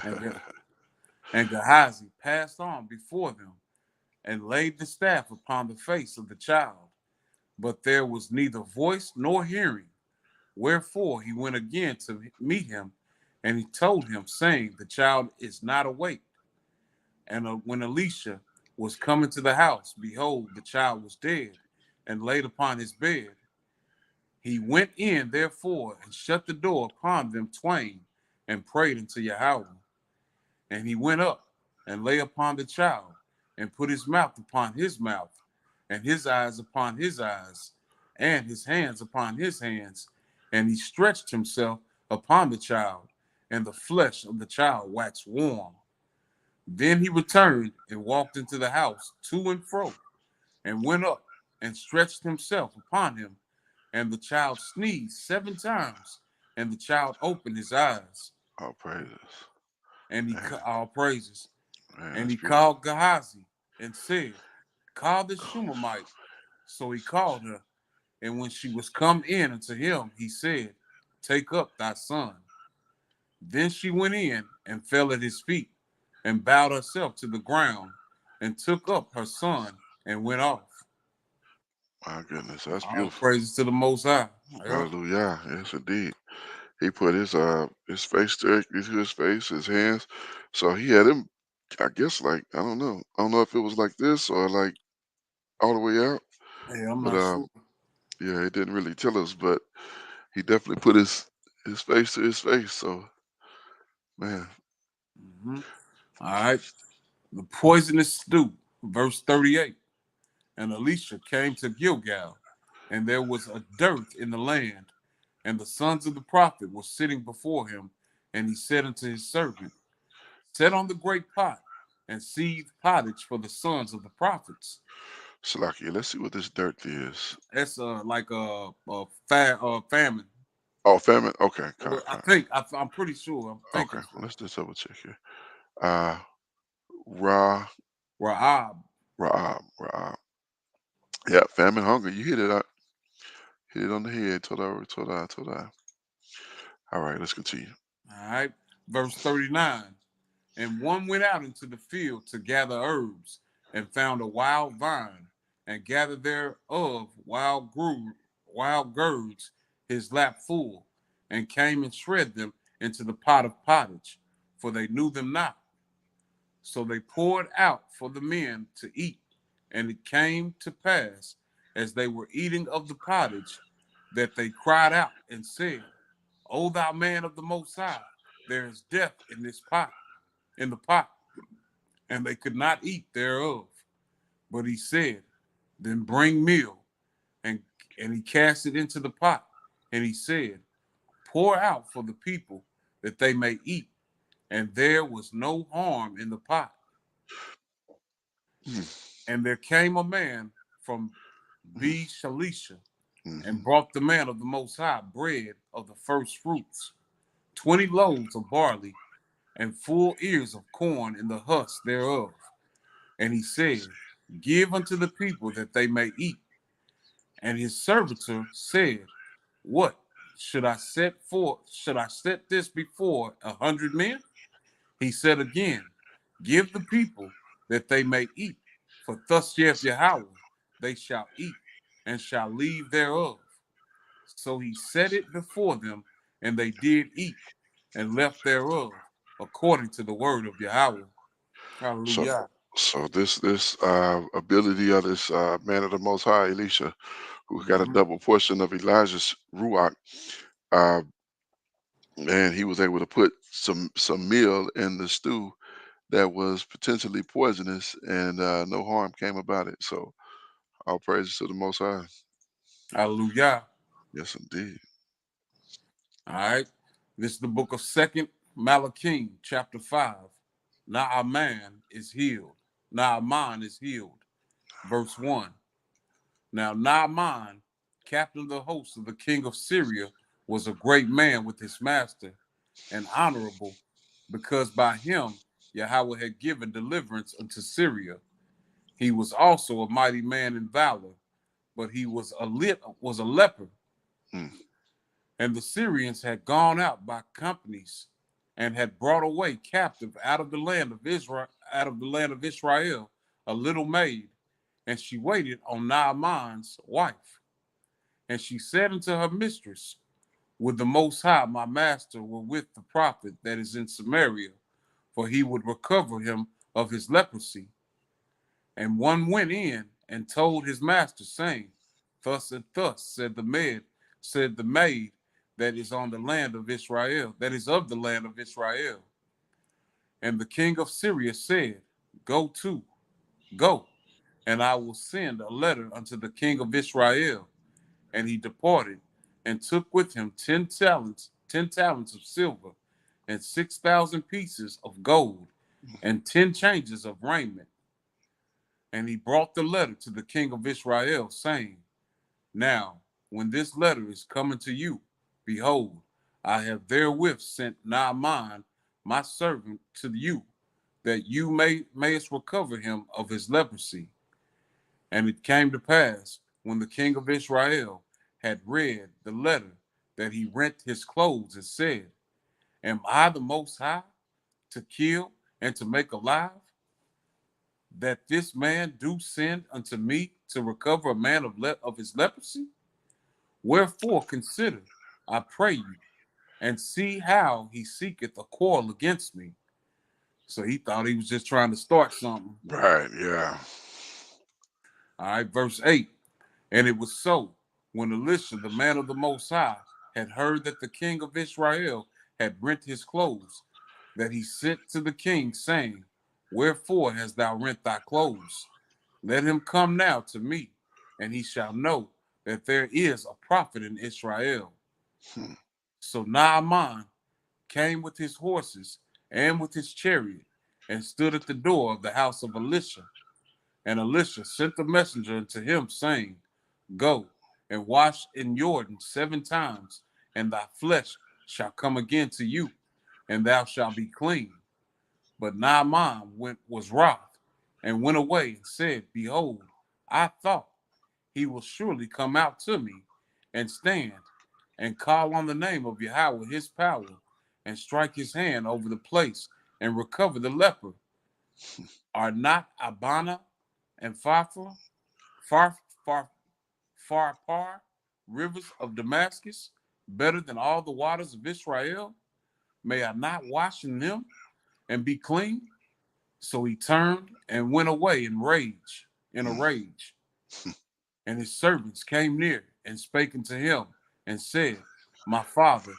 And, and Gehazi passed on before them, and laid the staff upon the face of the child. But there was neither voice nor hearing. Wherefore he went again to meet him, and he told him, saying, the child is not awake. And when Elisha was coming to the house, behold, the child was dead, and laid upon his bed. He went in, therefore, and shut the door upon them twain, and prayed unto Yahweh. And he went up, and lay upon the child, and put his mouth upon his mouth, and his eyes upon his eyes, and his hands upon his hands. And he stretched himself upon the child, and the flesh of the child waxed warm. Then he returned and walked into the house to and fro, and went up and stretched himself upon him. And the child sneezed 7 times, and the child opened his eyes, All praises. and Man, all praises, man, and that's he beautiful. called Gehazi and said, "Call the Shunammite." So he called her, and when she was come in unto him, he said, "Take up thy son." Then she went in and fell at his feet, and bowed herself to the ground, and took up her son and went off. My goodness, that's All beautiful. praises to the Most High. Yep. Hallelujah. Yes, indeed. He put his face directly to his face, his hands. So he had him, I guess, like, I don't know. I don't know if it was like this or like all the way out. Hey, I'm But not sure. yeah, it didn't really tell us, but he definitely put his face to his face. So man, Mhm. All right. The poisonous stew, verse 38. And Elisha came to Gilgal, and there was a dearth in the land, and the sons of the prophet were sitting before him. And he said unto his servant, Set on the great pot, and seethe pottage for the sons of the prophets. Salakia, let's see what this dirt is. That's like famine. Oh, famine. Okay, Well, I con. think I'm pretty sure. I'm Okay, thinking well, so. let's just double check here. Uh, Ra, Raab. Raab. Yeah, famine, hunger. You hit it. Hit it on the head. Toda, toda, toda. All right, let's continue. All right. Verse 39. And one went out into the field to gather herbs, and found a wild vine, and gathered thereof wild gourds, his lap full, and came and shred them into the pot of pottage, for they knew them not. So they poured out for the men to eat. And it came to pass, as they were eating of the pottage, that they cried out and said, O thou man of the Most High, there is death in this pot, in the pot. And they could not eat thereof. But he said, Then bring meal. And, and he cast it into the pot. And he said, Pour out for the people, that they may eat. And there was no harm in the pot. And there came a man from B. Shalisha, and Mm-hmm. brought the man of the Most High bread of the first fruits, 20 loaves of barley, and full ears of corn in the husk thereof. And he said, Give unto the people that they may eat. And his servitor said, What should I set forth? Should I set this before 100 men? He said again, Give the people that they may eat. For thus saith Yahweh, they shall eat and shall leave thereof. So he set it before them, and they did eat and left thereof, according to the word of Yahweh. So, Hallelujah. so this ability of this man of the Most High, Elisha, who got a Mhm. double portion of Elijah's ruach, uh, and he was able to put some meal in the stew that was potentially poisonous, and no harm came about it. So all praises to the Most High. Hallelujah. Yes, indeed. All right. This is the book of Second Malachim, chapter 5. Naaman is healed. Naaman is healed. Verse 1. Now Naaman, captain of the host of the king of Syria, was a great man with his master, and honorable, because by him Yahweh had given deliverance unto Syria. He was also a mighty man in valor, but he was a leper. Mm, And the Syrians had gone out by companies, and had brought away captive out of the land of Israel, a little maid, and she waited on Naaman's wife. And she said unto her mistress, Would the Most High, my master, were with the prophet that is in Samaria, for he would recover him of his leprosy. And one went in and told his master, saying, Thus and thus said the maid that is on the land of Israel, that is of the land of Israel. And the king of Syria said, Go, and I will send a letter unto the king of Israel. And he departed and took with him 10 talents of silver, and 6,000 pieces of gold, and 10 changes of raiment. And he brought the letter to the king of Israel, saying, Now, when this letter is coming to you, behold, I have therewith sent Naaman, my servant, to you, that you mayest recover him of his leprosy. And it came to pass, when the king of Israel had read the letter, that he rent his clothes and said, Am I the Most High to kill and to make alive? That this man do send unto me to recover a man of his leprosy? Wherefore consider, I pray you, and see how he seeketh a quarrel against me. So he thought he was just trying to start something. Right. Yeah. All right, verse 8. And it was so, when Elisha, the man of the Most High, had heard that the king of Israel had rent his clothes, that he sent to the king, saying, Wherefore hast thou rent thy clothes? Let him come now to me, and he shall know that there is a prophet in Israel. Hmm. So Naaman came with his horses and with his chariot, and stood at the door of the house of Elisha. And Elisha sent the messenger unto him, saying, Go and wash in Jordan 7 times, and thy flesh shall come again to you, and thou shalt be clean. But Naaman was wroth, and went away and said, Behold, I thought he will surely come out to me, and stand, and call on the name of Yahweh his power, and strike his hand over the place, and recover the leper. Are not Abana and Pharpar, Far, Far, Pharpar, rivers of Damascus, better than all the waters of Israel? May I not wash in them and be clean? So he turned and went away in a rage. And his servants came near and spake unto him, and said, My father,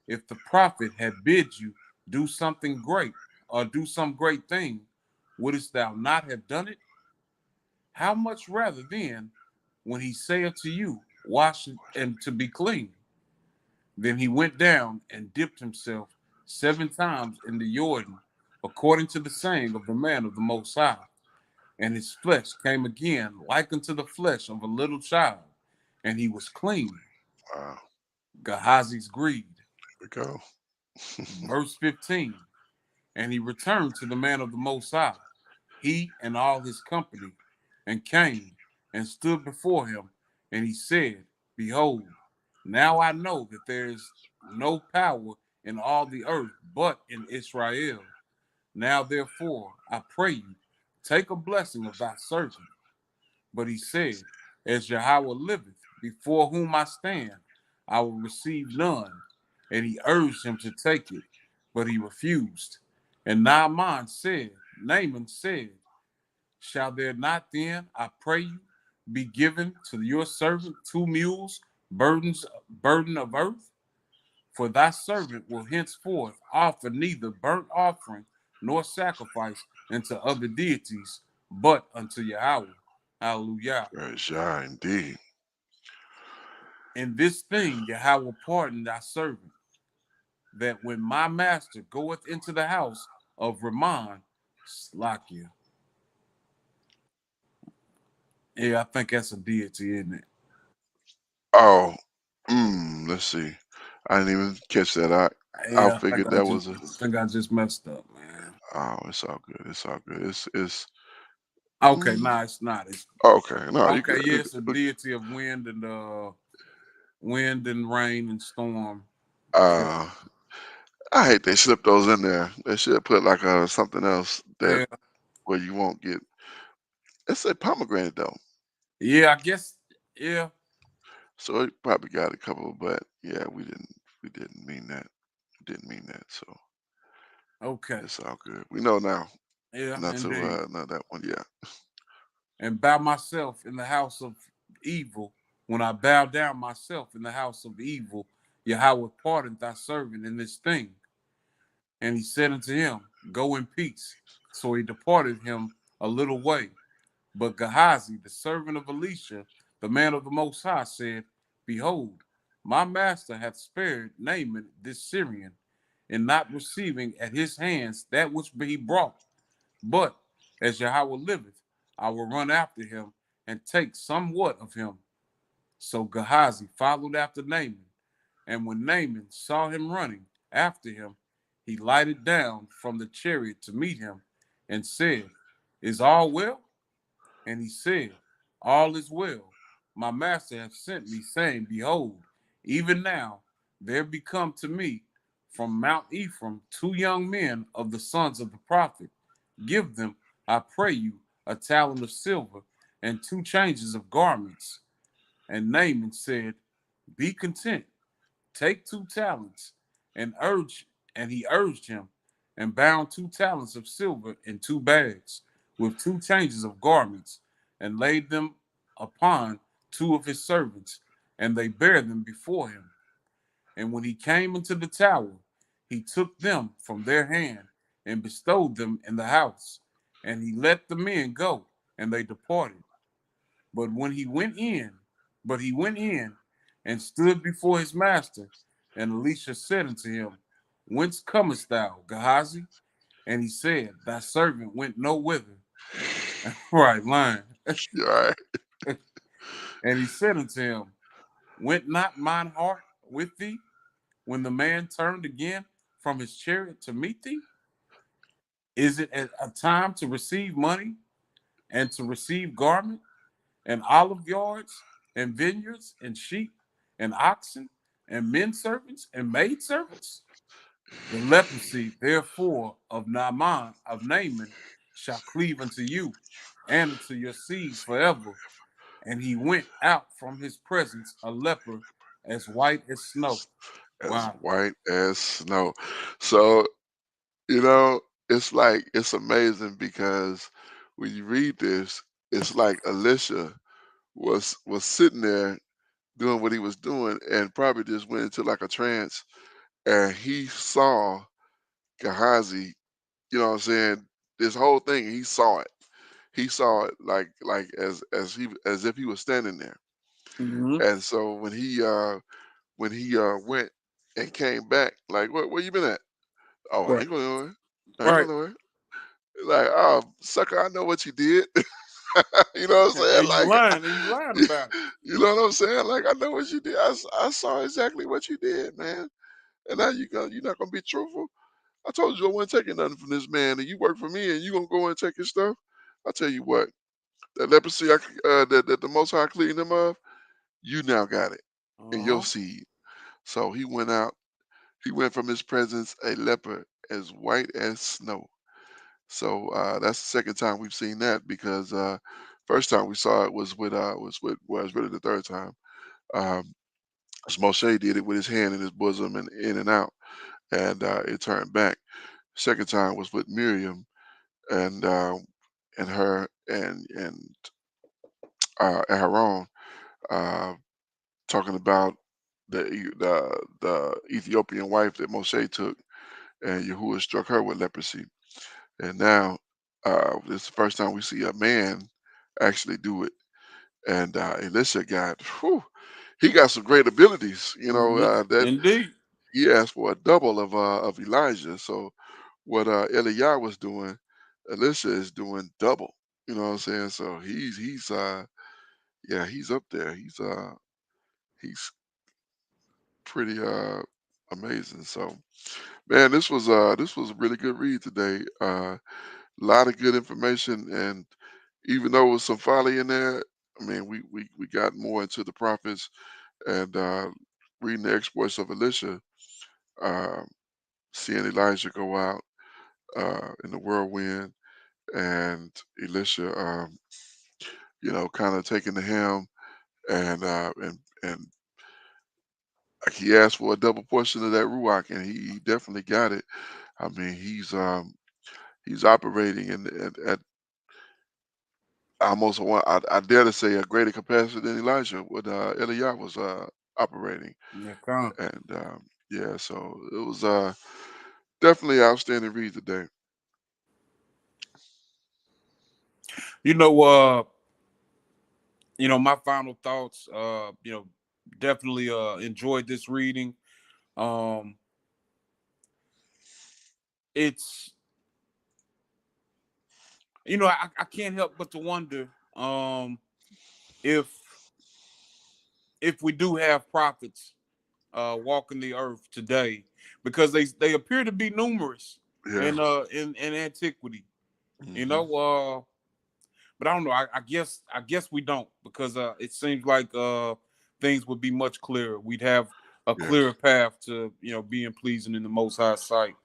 if the prophet had bid you do something great, or do some great thing, wouldst thou not have done it? How much rather then, when he saith to you, Wash and to be clean? Then he went down and dipped himself 7 times in the Jordan, according to the saying of the man of the Most High. And his flesh came again like unto the flesh of a little child, and he was clean. Wow. Gehazi's greed. Here we go. Verse 15. And he returned to the man of the Most High, he and all his company, and came and stood before him. And he said, Behold, now I know that there is no power in all the earth but in Israel. Now therefore, I pray you, take a blessing of thy servant. But he said, As Yahweh liveth, before whom I stand, I will receive none. And he urged him to take it, but he refused. And Naaman said, Shall there not then, I pray you, be given to your servant 2 mules, burden of earth? For thy servant will henceforth offer neither burnt offering nor sacrifice unto other deities, but unto Yahweh. Hallelujah. Praise Yah indeed. In this thing Yahweh will pardon thy servant, that when my master goeth into the house of Ramon, Slakia. Yeah, I think that's a deity, isn't it? Oh, let's see. I didn't even catch that. I Yeah, figured that was a. I think I just messed up, man. Oh, it's all good. It's all good. It's. Okay, Mm, nah, it's not. It's okay. No, you okay, good. yeah, it's a deity of wind and rain and storm. Yeah, Uh, I hate they slipped those in there. They should put like something else that yeah, where you won't get. It's a pomegranate though, yeah. I guess, yeah. so it probably got a couple. But yeah, we didn't mean that. We didn't mean that. So Okay, it's all good. We know now. yeah, Not to indeed. not that one. Yeah. And bow myself in the house of evil. When I bow down myself in the house of evil, Yahweh pardon thy servant in this thing. And he said unto him, Go in peace. So he departed him a little way. But Gehazi, the servant of Elisha, the man of the Most High, said, Behold, My master hath spared Naaman this Syrian, in not receiving at his hands that which he brought. But as Yahweh liveth, I will run after him and take somewhat of him. So Gehazi followed after Naaman, and when Naaman saw him running after him, he lighted down from the chariot to meet him and said, Is all well? And he said, All is well. My master hath sent me, saying, Behold, even now there be come to me from Mount Ephraim 2 young men of the sons of the prophet. Give them, I pray you, a talent of silver and 2 changes of garments. And Naaman said, Be content, take 2 talents, and he urged him, and bound 2 talents of silver in 2 bags, with 2 changes of garments, and laid them upon 2 of his servants, and they bare them before him. And when he came into the tower, he took them from their hand, and bestowed them in the house. And he let the men go, and they departed. But when he went in, but he went in and stood before his master, and Elisha said unto him, Whence comest thou, Gehazi? And he said, Thy servant went no whither. Right, line. All right. And he said unto him, Went not mine heart with thee when the man turned again from his chariot to meet thee? Is it a time to receive money and to receive garment and olive yards and vineyards and sheep and oxen and men servants and maid servants? The leprosy, therefore, of Naaman shall cleave unto you and unto your seeds forever. And he went out from his presence a leper as white as snow. As Wow. white as snow. So, you know, it's like it's amazing because when you read this, it's like Elisha was sitting there doing what he was doing and probably just went into like a trance and he saw Gehazi, you know what I'm saying, this whole thing, he saw it. He saw it like as if he was standing there. Mm-hmm. And so when he went and came back, like, where you been at? Oh, I Right. ain't going nowhere. I ain't Right. going nowhere. Like, oh, sucker, I know what you did. You know what I'm saying? And you Like, lying, and you lying about it. you know what I'm saying? Like, I know what you did. I saw exactly what you did, man. And now you're not gonna be truthful. I told you I wasn't taking nothing from this man, and you work for me, and you gonna go and take his stuff. I tell you what, that leprosy that the Most High cleaned him of, you now got it in your Uh-huh. seed. So he went out. He went from his presence a leper as white as snow. So that's the second time we've seen that because first time we saw it was really the third time. Um, as Moshe did it with his hand in his bosom and in and out, and it turned back. Second time was with Miriam and her and Aaron uh, talking about the Ethiopian wife that Moshe took, and Yahuwah struck her with leprosy. And now this is the first time we see a man actually do it. And Elisha he got some great abilities. You know Mm-hmm. that Indeed. he asked for a double of Elijah. So what Eliah was doing, Elisha is doing double. You know what I'm saying? So he's up there. He's pretty amazing. So man, this was a really good read today. A lot of good information, and even though it was some folly in there, I mean, we got more into the prophets and reading the exploits of Elisha, uh, seeing Elijah go out in the whirlwind, and Elisha, kind of taking the helm and like he asked for a double portion of that ruach, and he definitely got it. I mean, he's operating at almost I dare to say a greater capacity than Elijah what Eliah was operating, Yeah, come. and yeah, so it was definitely outstanding read today. You know, uh, my final thoughts, Definitely enjoyed this reading. Um, it's I can't help but to wonder if we do have prophets walking the earth today, because they appear to be numerous Yeah. in antiquity. You Hmm. know, but I don't know. I guess we don't, because it seems like things would be much clearer. We'd have a Yes. clearer path to being pleasing in the Most High sight.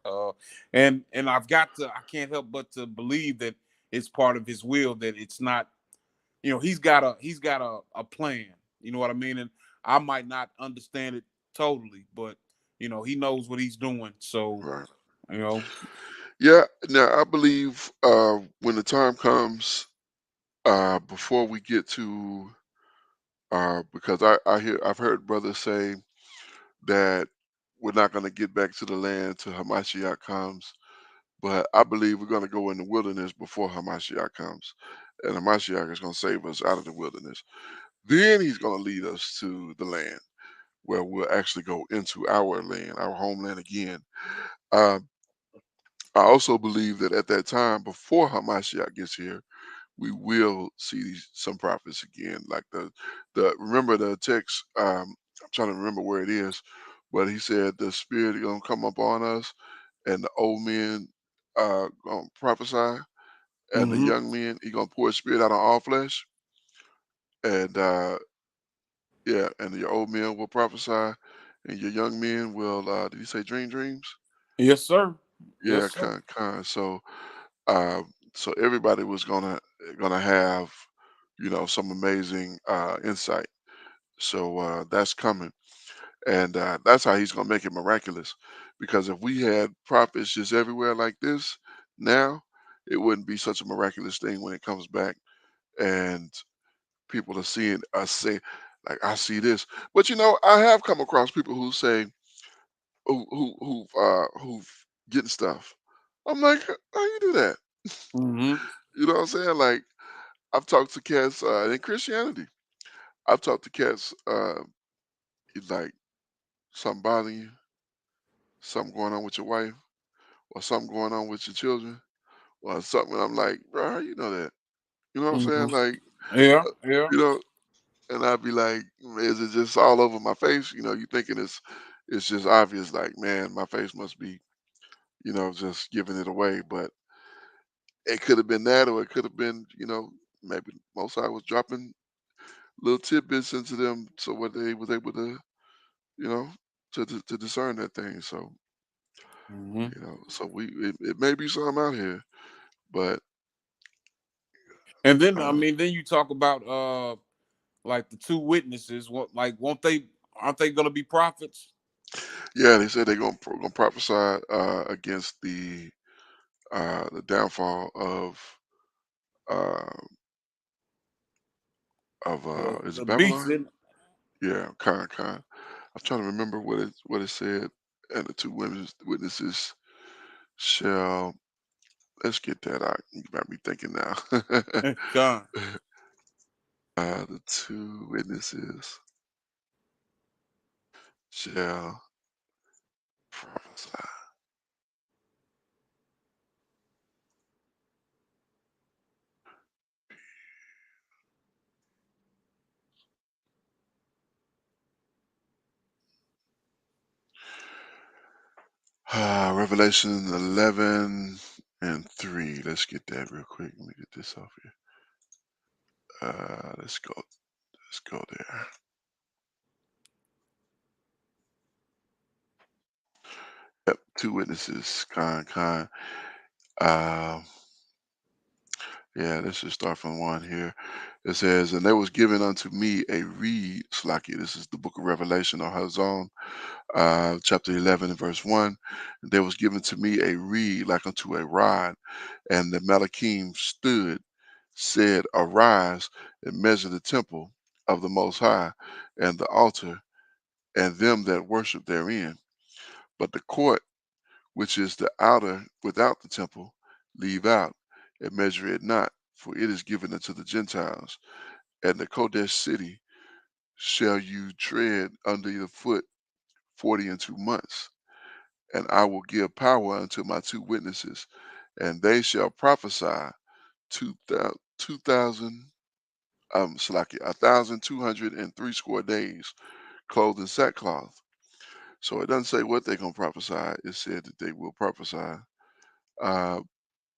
And I can't help but to believe that it's part of His will, that it's not. He's got a plan. You know what I mean? And I might not understand it totally, but He knows what He's doing. So Right. you know. Yeah. Now I believe when the time comes, before we get to, because I've heard brothers say that we're not going to get back to the land till Hamashiach comes, but I believe we're going to go in the wilderness before Hamashiach comes, and Hamashiach is going to save us out of the wilderness. Then He's going to lead us to the land where we'll actually go into our land, our homeland again. Uh, I also believe that at that time, before Hamashiach gets here, we will see some prophets again. Like the remember the text. I'm trying to remember where it is, but he said the Spirit is gonna come upon us, and the old men gonna prophesy, and the Hmm. young men He gonna pour His Spirit out on all flesh, and yeah, and your old men will prophesy, and your young men will. Did he say dream dreams? Yes, sir. Yeah, Yes, sir. kind. Uh, so everybody was gonna have, some amazing insight. So that's coming, and that's how He's gonna make it miraculous. Because if we had prophets just everywhere like this now, it wouldn't be such a miraculous thing when it comes back, and people are seeing us say, like, I see this. But I have come across people who say who've getting stuff. I'm like, how you do that? Hmm. You know what I'm saying? Like, I've talked to cats in Christianity. I've talked to cats. It's like something bothering you, something going on with your wife, or something going on with your children, or something. I'm like, bro, how you know that? You know what I'm Hmm. saying? Like, Yeah, yeah. you know, and I'd be like, is it just all over my face? You thinking it's just obvious. Like, man, my face must be, just giving it away. But it could have been that, or it could have been, maybe Mosai was dropping little tidbits into them, so what they was able to, you know, to discern that thing. So Hmm. so it may be some out here, but And then uh, then you talk about like the two witnesses. What, like, won't they? Aren't they going to be prophets? yeah, they said they're gonna prophesy against the downfall uh, of is The it beast. Babylon? In, Yeah, kind. I'm trying to remember what it said, and the two witnesses shall. Let's get that out. You got me thinking now. God. The two witnesses shall prophesy. Revelation 11 and 3. Let's get that real quick. Let me get this off here. Let's go. Let's go there. Yep, two witnesses. Kind. Uh, yeah, let's just start from one here. It says, and there was given unto me a reed, Slaki. This is the book of Revelation or Hazon, chapter 11 and verse 1. And there was given to me a reed like unto a rod, and the Malachim stood, said, Arise and measure the temple of the Most High, and the altar, and them that worship therein. But the court, which is the outer without the temple, leave out, and measure it not, for it is given unto the Gentiles. And the Kodesh city shall you tread under your foot 40 and 2 months. And I will give power unto my two witnesses, and they shall prophesy 2,000, Salaki, 1,203 days, clothed in sackcloth. So it doesn't say what they're going to prophesy. It said that they will prophesy. Uh,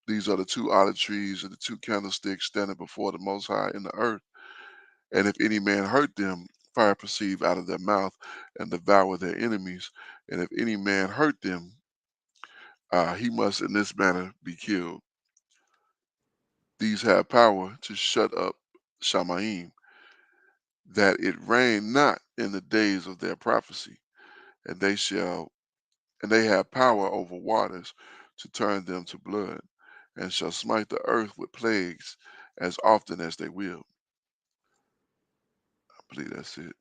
these are the two olive trees and the two candlesticks standing before the Most High in the earth. And if any man hurt them, fire proceed out of their mouth and devour their enemies. And if any man hurt them, he must in this manner be killed. These have power to shut up Shamaim, that it rain not in the days of their prophecy, and they have power over waters to turn them to blood, and shall smite the earth with plagues as often as they will. I believe that's it.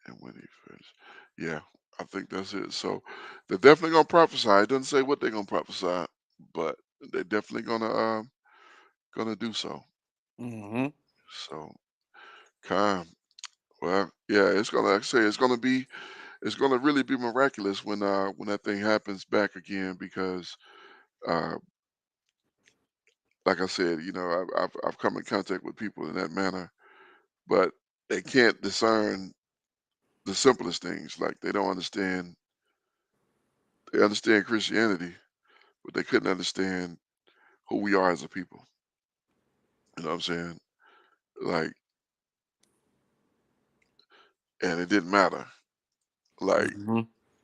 And when he finished, yeah, I think that's it. So they're definitely gonna prophesy. It doesn't say what they're gonna prophesy, but they're definitely gonna do so. Mm-hmm. So, calm. Well, yeah, it's gonna, like I say, it's gonna really be miraculous when that thing happens back again because, uh, like I said, I've come in contact with people in that manner, but they can't discern the simplest things. Like they don't understand. They understand Christianity, but they couldn't understand who we are as a people. You know what I'm saying? Like, and it didn't matter. Like, Mm-hmm.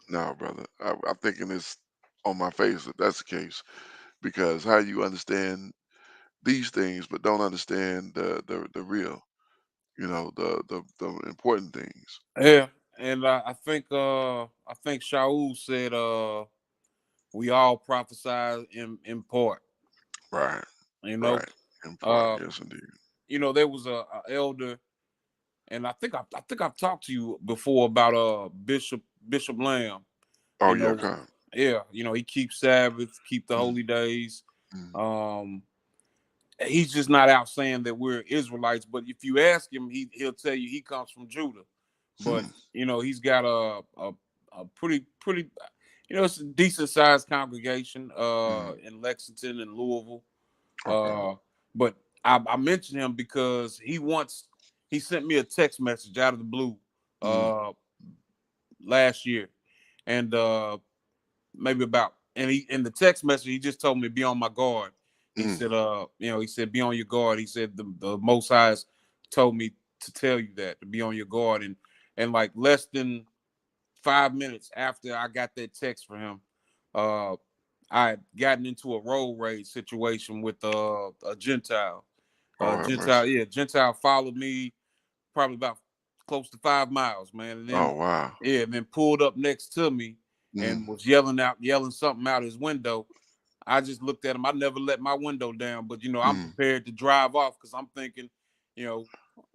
no, brother, I'm thinking it's on my face that that's the case because how you understand these things but don't understand the real, the important things. Yeah, and I think Shaul said we all prophesy in part. Right, You know, right. Important, uh, yes, indeed. there was a elder, and I think I've talked to you before about Bishop Lamb. Oh You yeah, know, come. yeah, he keeps Sabbath, keep the Mm, holy days. mm, Um, he's just not out saying that we're Israelites, but if you ask him, he'll tell you he comes from Judah. But hmm. he's got a pretty it's a decent sized congregation Mm, in Lexington and Louisville. okay. Uh, but I mentioned him because he sent me a text message out of the blue Mm, uh last year, and maybe about and he in the text message he just told me be on my guard. He mm. said he said be on your guard. He said the Most High told me to tell you that to be on your guard, and like less than 5 minutes after I got that text from him, uh I had gotten into a road rage situation with a Gentile. Oh have mercy. Gentile followed me probably about close to 5 miles, man. And then Oh wow. and then pulled up next to me Mm, and was yelling something out his window. I just looked at him. I never let my window down, but I'm mm. prepared to drive off because I'm thinking, you know,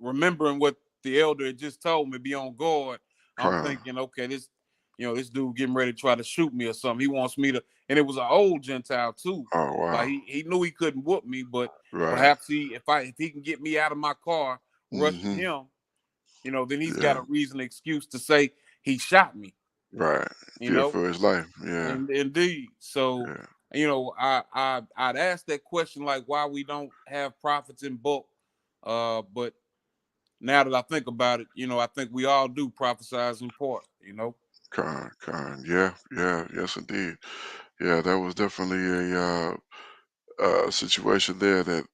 remembering what the elder had just told me, be on guard. I'm Come. thinking, okay, this dude getting ready to try to shoot me or something. He wants me to, and it was an old Gentile too. Oh Like wow. he knew he couldn't whoop me, but Right. perhaps if he can get me out of my car, rushing Mm-hmm. him, then he's got Yeah. a reason, excuse to say he shot me. Right. You Fear know, for his life. Yeah. and indeed. So, Yeah. I'd ask that question like why we don't have prophets in bulk. But now that I think about it, I think we all do prophesize in part. Con. Yeah. Yeah. Yes, indeed. Yeah. That was definitely a situation there that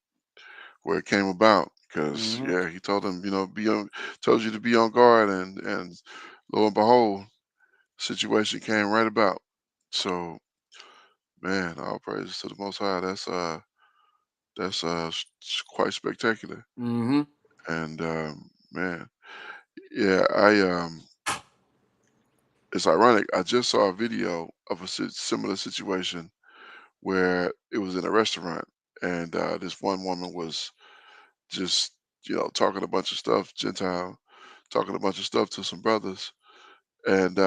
where it came about because Hmm. yeah, he told him, told you to be on guard, and lo and behold, situation came right about. So man, all praises to the Most High. That's quite spectacular. Hmm. And man, yeah, it's ironic. I just saw a video of a similar situation where it was in a restaurant, and this one woman was just talking a bunch of stuff, Gentile, talking a bunch of stuff to some brothers, and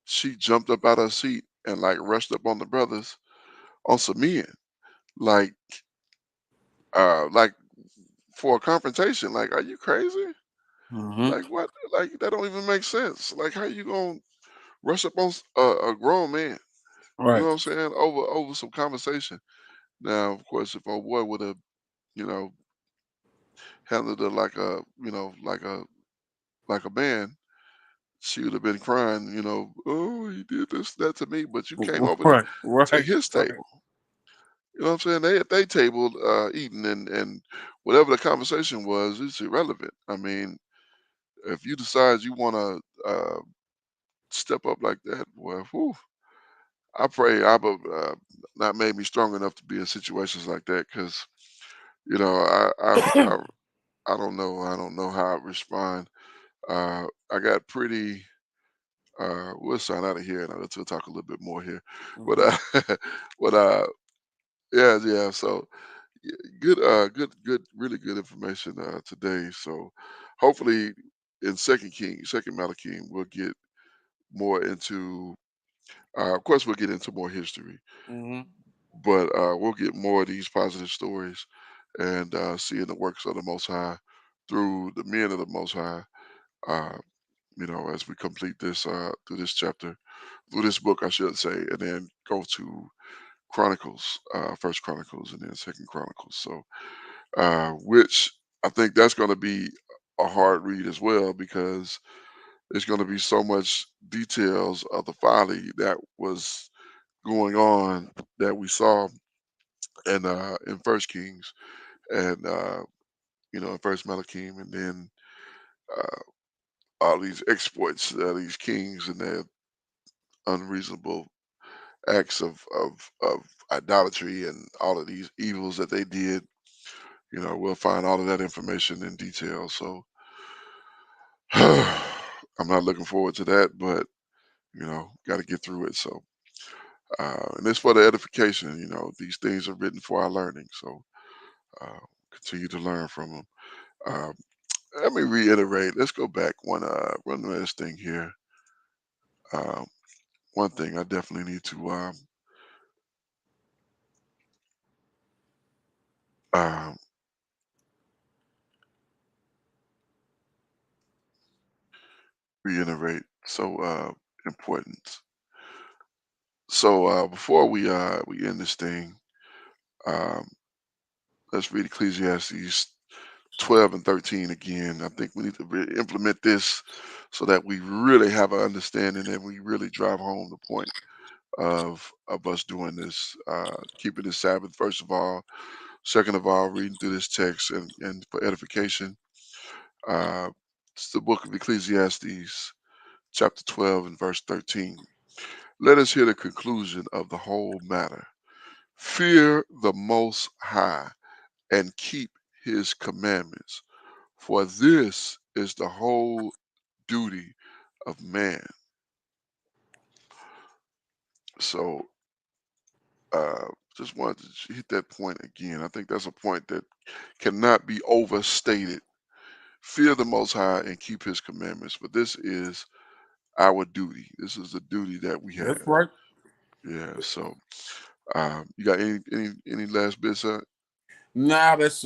she jumped up out her seat and like rushed up on the brothers on some men, like like for a confrontation. Like, are you crazy? Hmm. Like what? Like that don't even make sense. Like how you gonna rush up on a grown man? You know Right. what I'm saying? Over some conversation. Now, of course, if old boy would have, you know, handled it like a, like a man, she would have been crying. Oh, he did this, that to me, but you came over Right. to Right. his Right. table. You know what I'm saying? They at they table eating, and whatever the conversation was, it's irrelevant. I mean, if you decide you want to step up like that, well, whew, I pray Abba not made me strong enough to be in situations like that, because you know I, I I I don't know. I don't know how I respond. I got pretty. We'll sign out of here and I'll talk a little bit more here, but Hmm. but yeah, yeah. So good, good, really good information today. So hopefully in Second Malachi, we'll get more into. Of course, we'll get into more history, Hmm. but we'll get more of these positive stories and seeing the works of the Most High through the men of the Most High. Uh, as we complete this through this chapter, through this book, I should say, and then go to Chronicles, First Chronicles, and then Second Chronicles. So, which I think that's going to be a hard read as well, because there's going to be so much details of the folly that was going on that we saw in First Kings and in First Malachim, and then uh, all these exploits, these kings and their unreasonable acts of idolatry and all of these evils that they did. We'll find all of that information in detail. So I'm not looking forward to that, but got to get through it. So and it's for the edification. These things are written for our learning. So uh, continue to learn from them. Um, Let me reiterate. Let's go back one last thing here. Um, One thing I definitely need to um, reiterate. So important. So before we end this thing, um, let's read Ecclesiastes 12 and 13 again. I think we need to implement this so that we really have an understanding and we really drive home the point of us doing this, keeping the Sabbath first of all. Second of all, reading through this text and for edification. Uh, it's the book of Ecclesiastes, chapter 12 and verse 13. Let us hear the conclusion of the whole matter. Fear the Most High and keep his commandments, for this is the whole duty of man. So, uh, just wanted to hit that point again. I think that's a point that cannot be overstated. Fear the Most High and keep his commandments, for this is our duty. This is the duty that we That's have. right. Yeah. So, you got any last bits? Now that's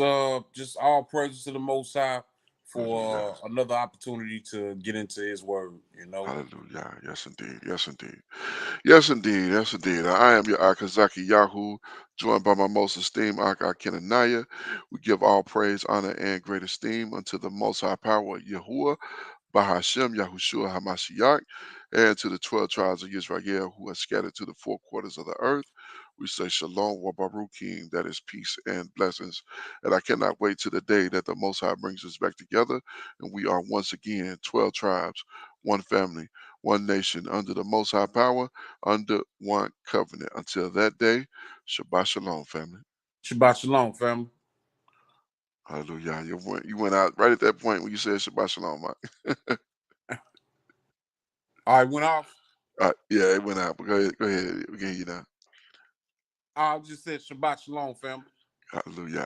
just all praises to the Most High Hallelujah. for another opportunity to get into His Word. Hallelujah. Yes, indeed. Yes, indeed. Yes, indeed. Yes, indeed. I am your Akazaki Yahoo, joined by my most esteemed Ak Kenanaya. We give all praise, honor, and great esteem unto the Most High Power, Yahuwah, Bahashem, Yahushua Hamashiach, and to the 12 tribes of Israel who are scattered to the four quarters of the earth. We say Shalom Wabarukim, that is peace and blessings. And I cannot wait to the day that the Most High brings us back together and we are once again 12 tribes, one family, one nation, under the Most High power, under one covenant. Until that day, Shabbat Shalom, family. Shabbat Shalom, family. Hallelujah. You went out right at that point when you said Shabbat Shalom, Mike. All right, went off. Yeah, it went out. But go ahead. Go ahead. We can hear you now. I just said Shabbat Shalom, family. Hallelujah.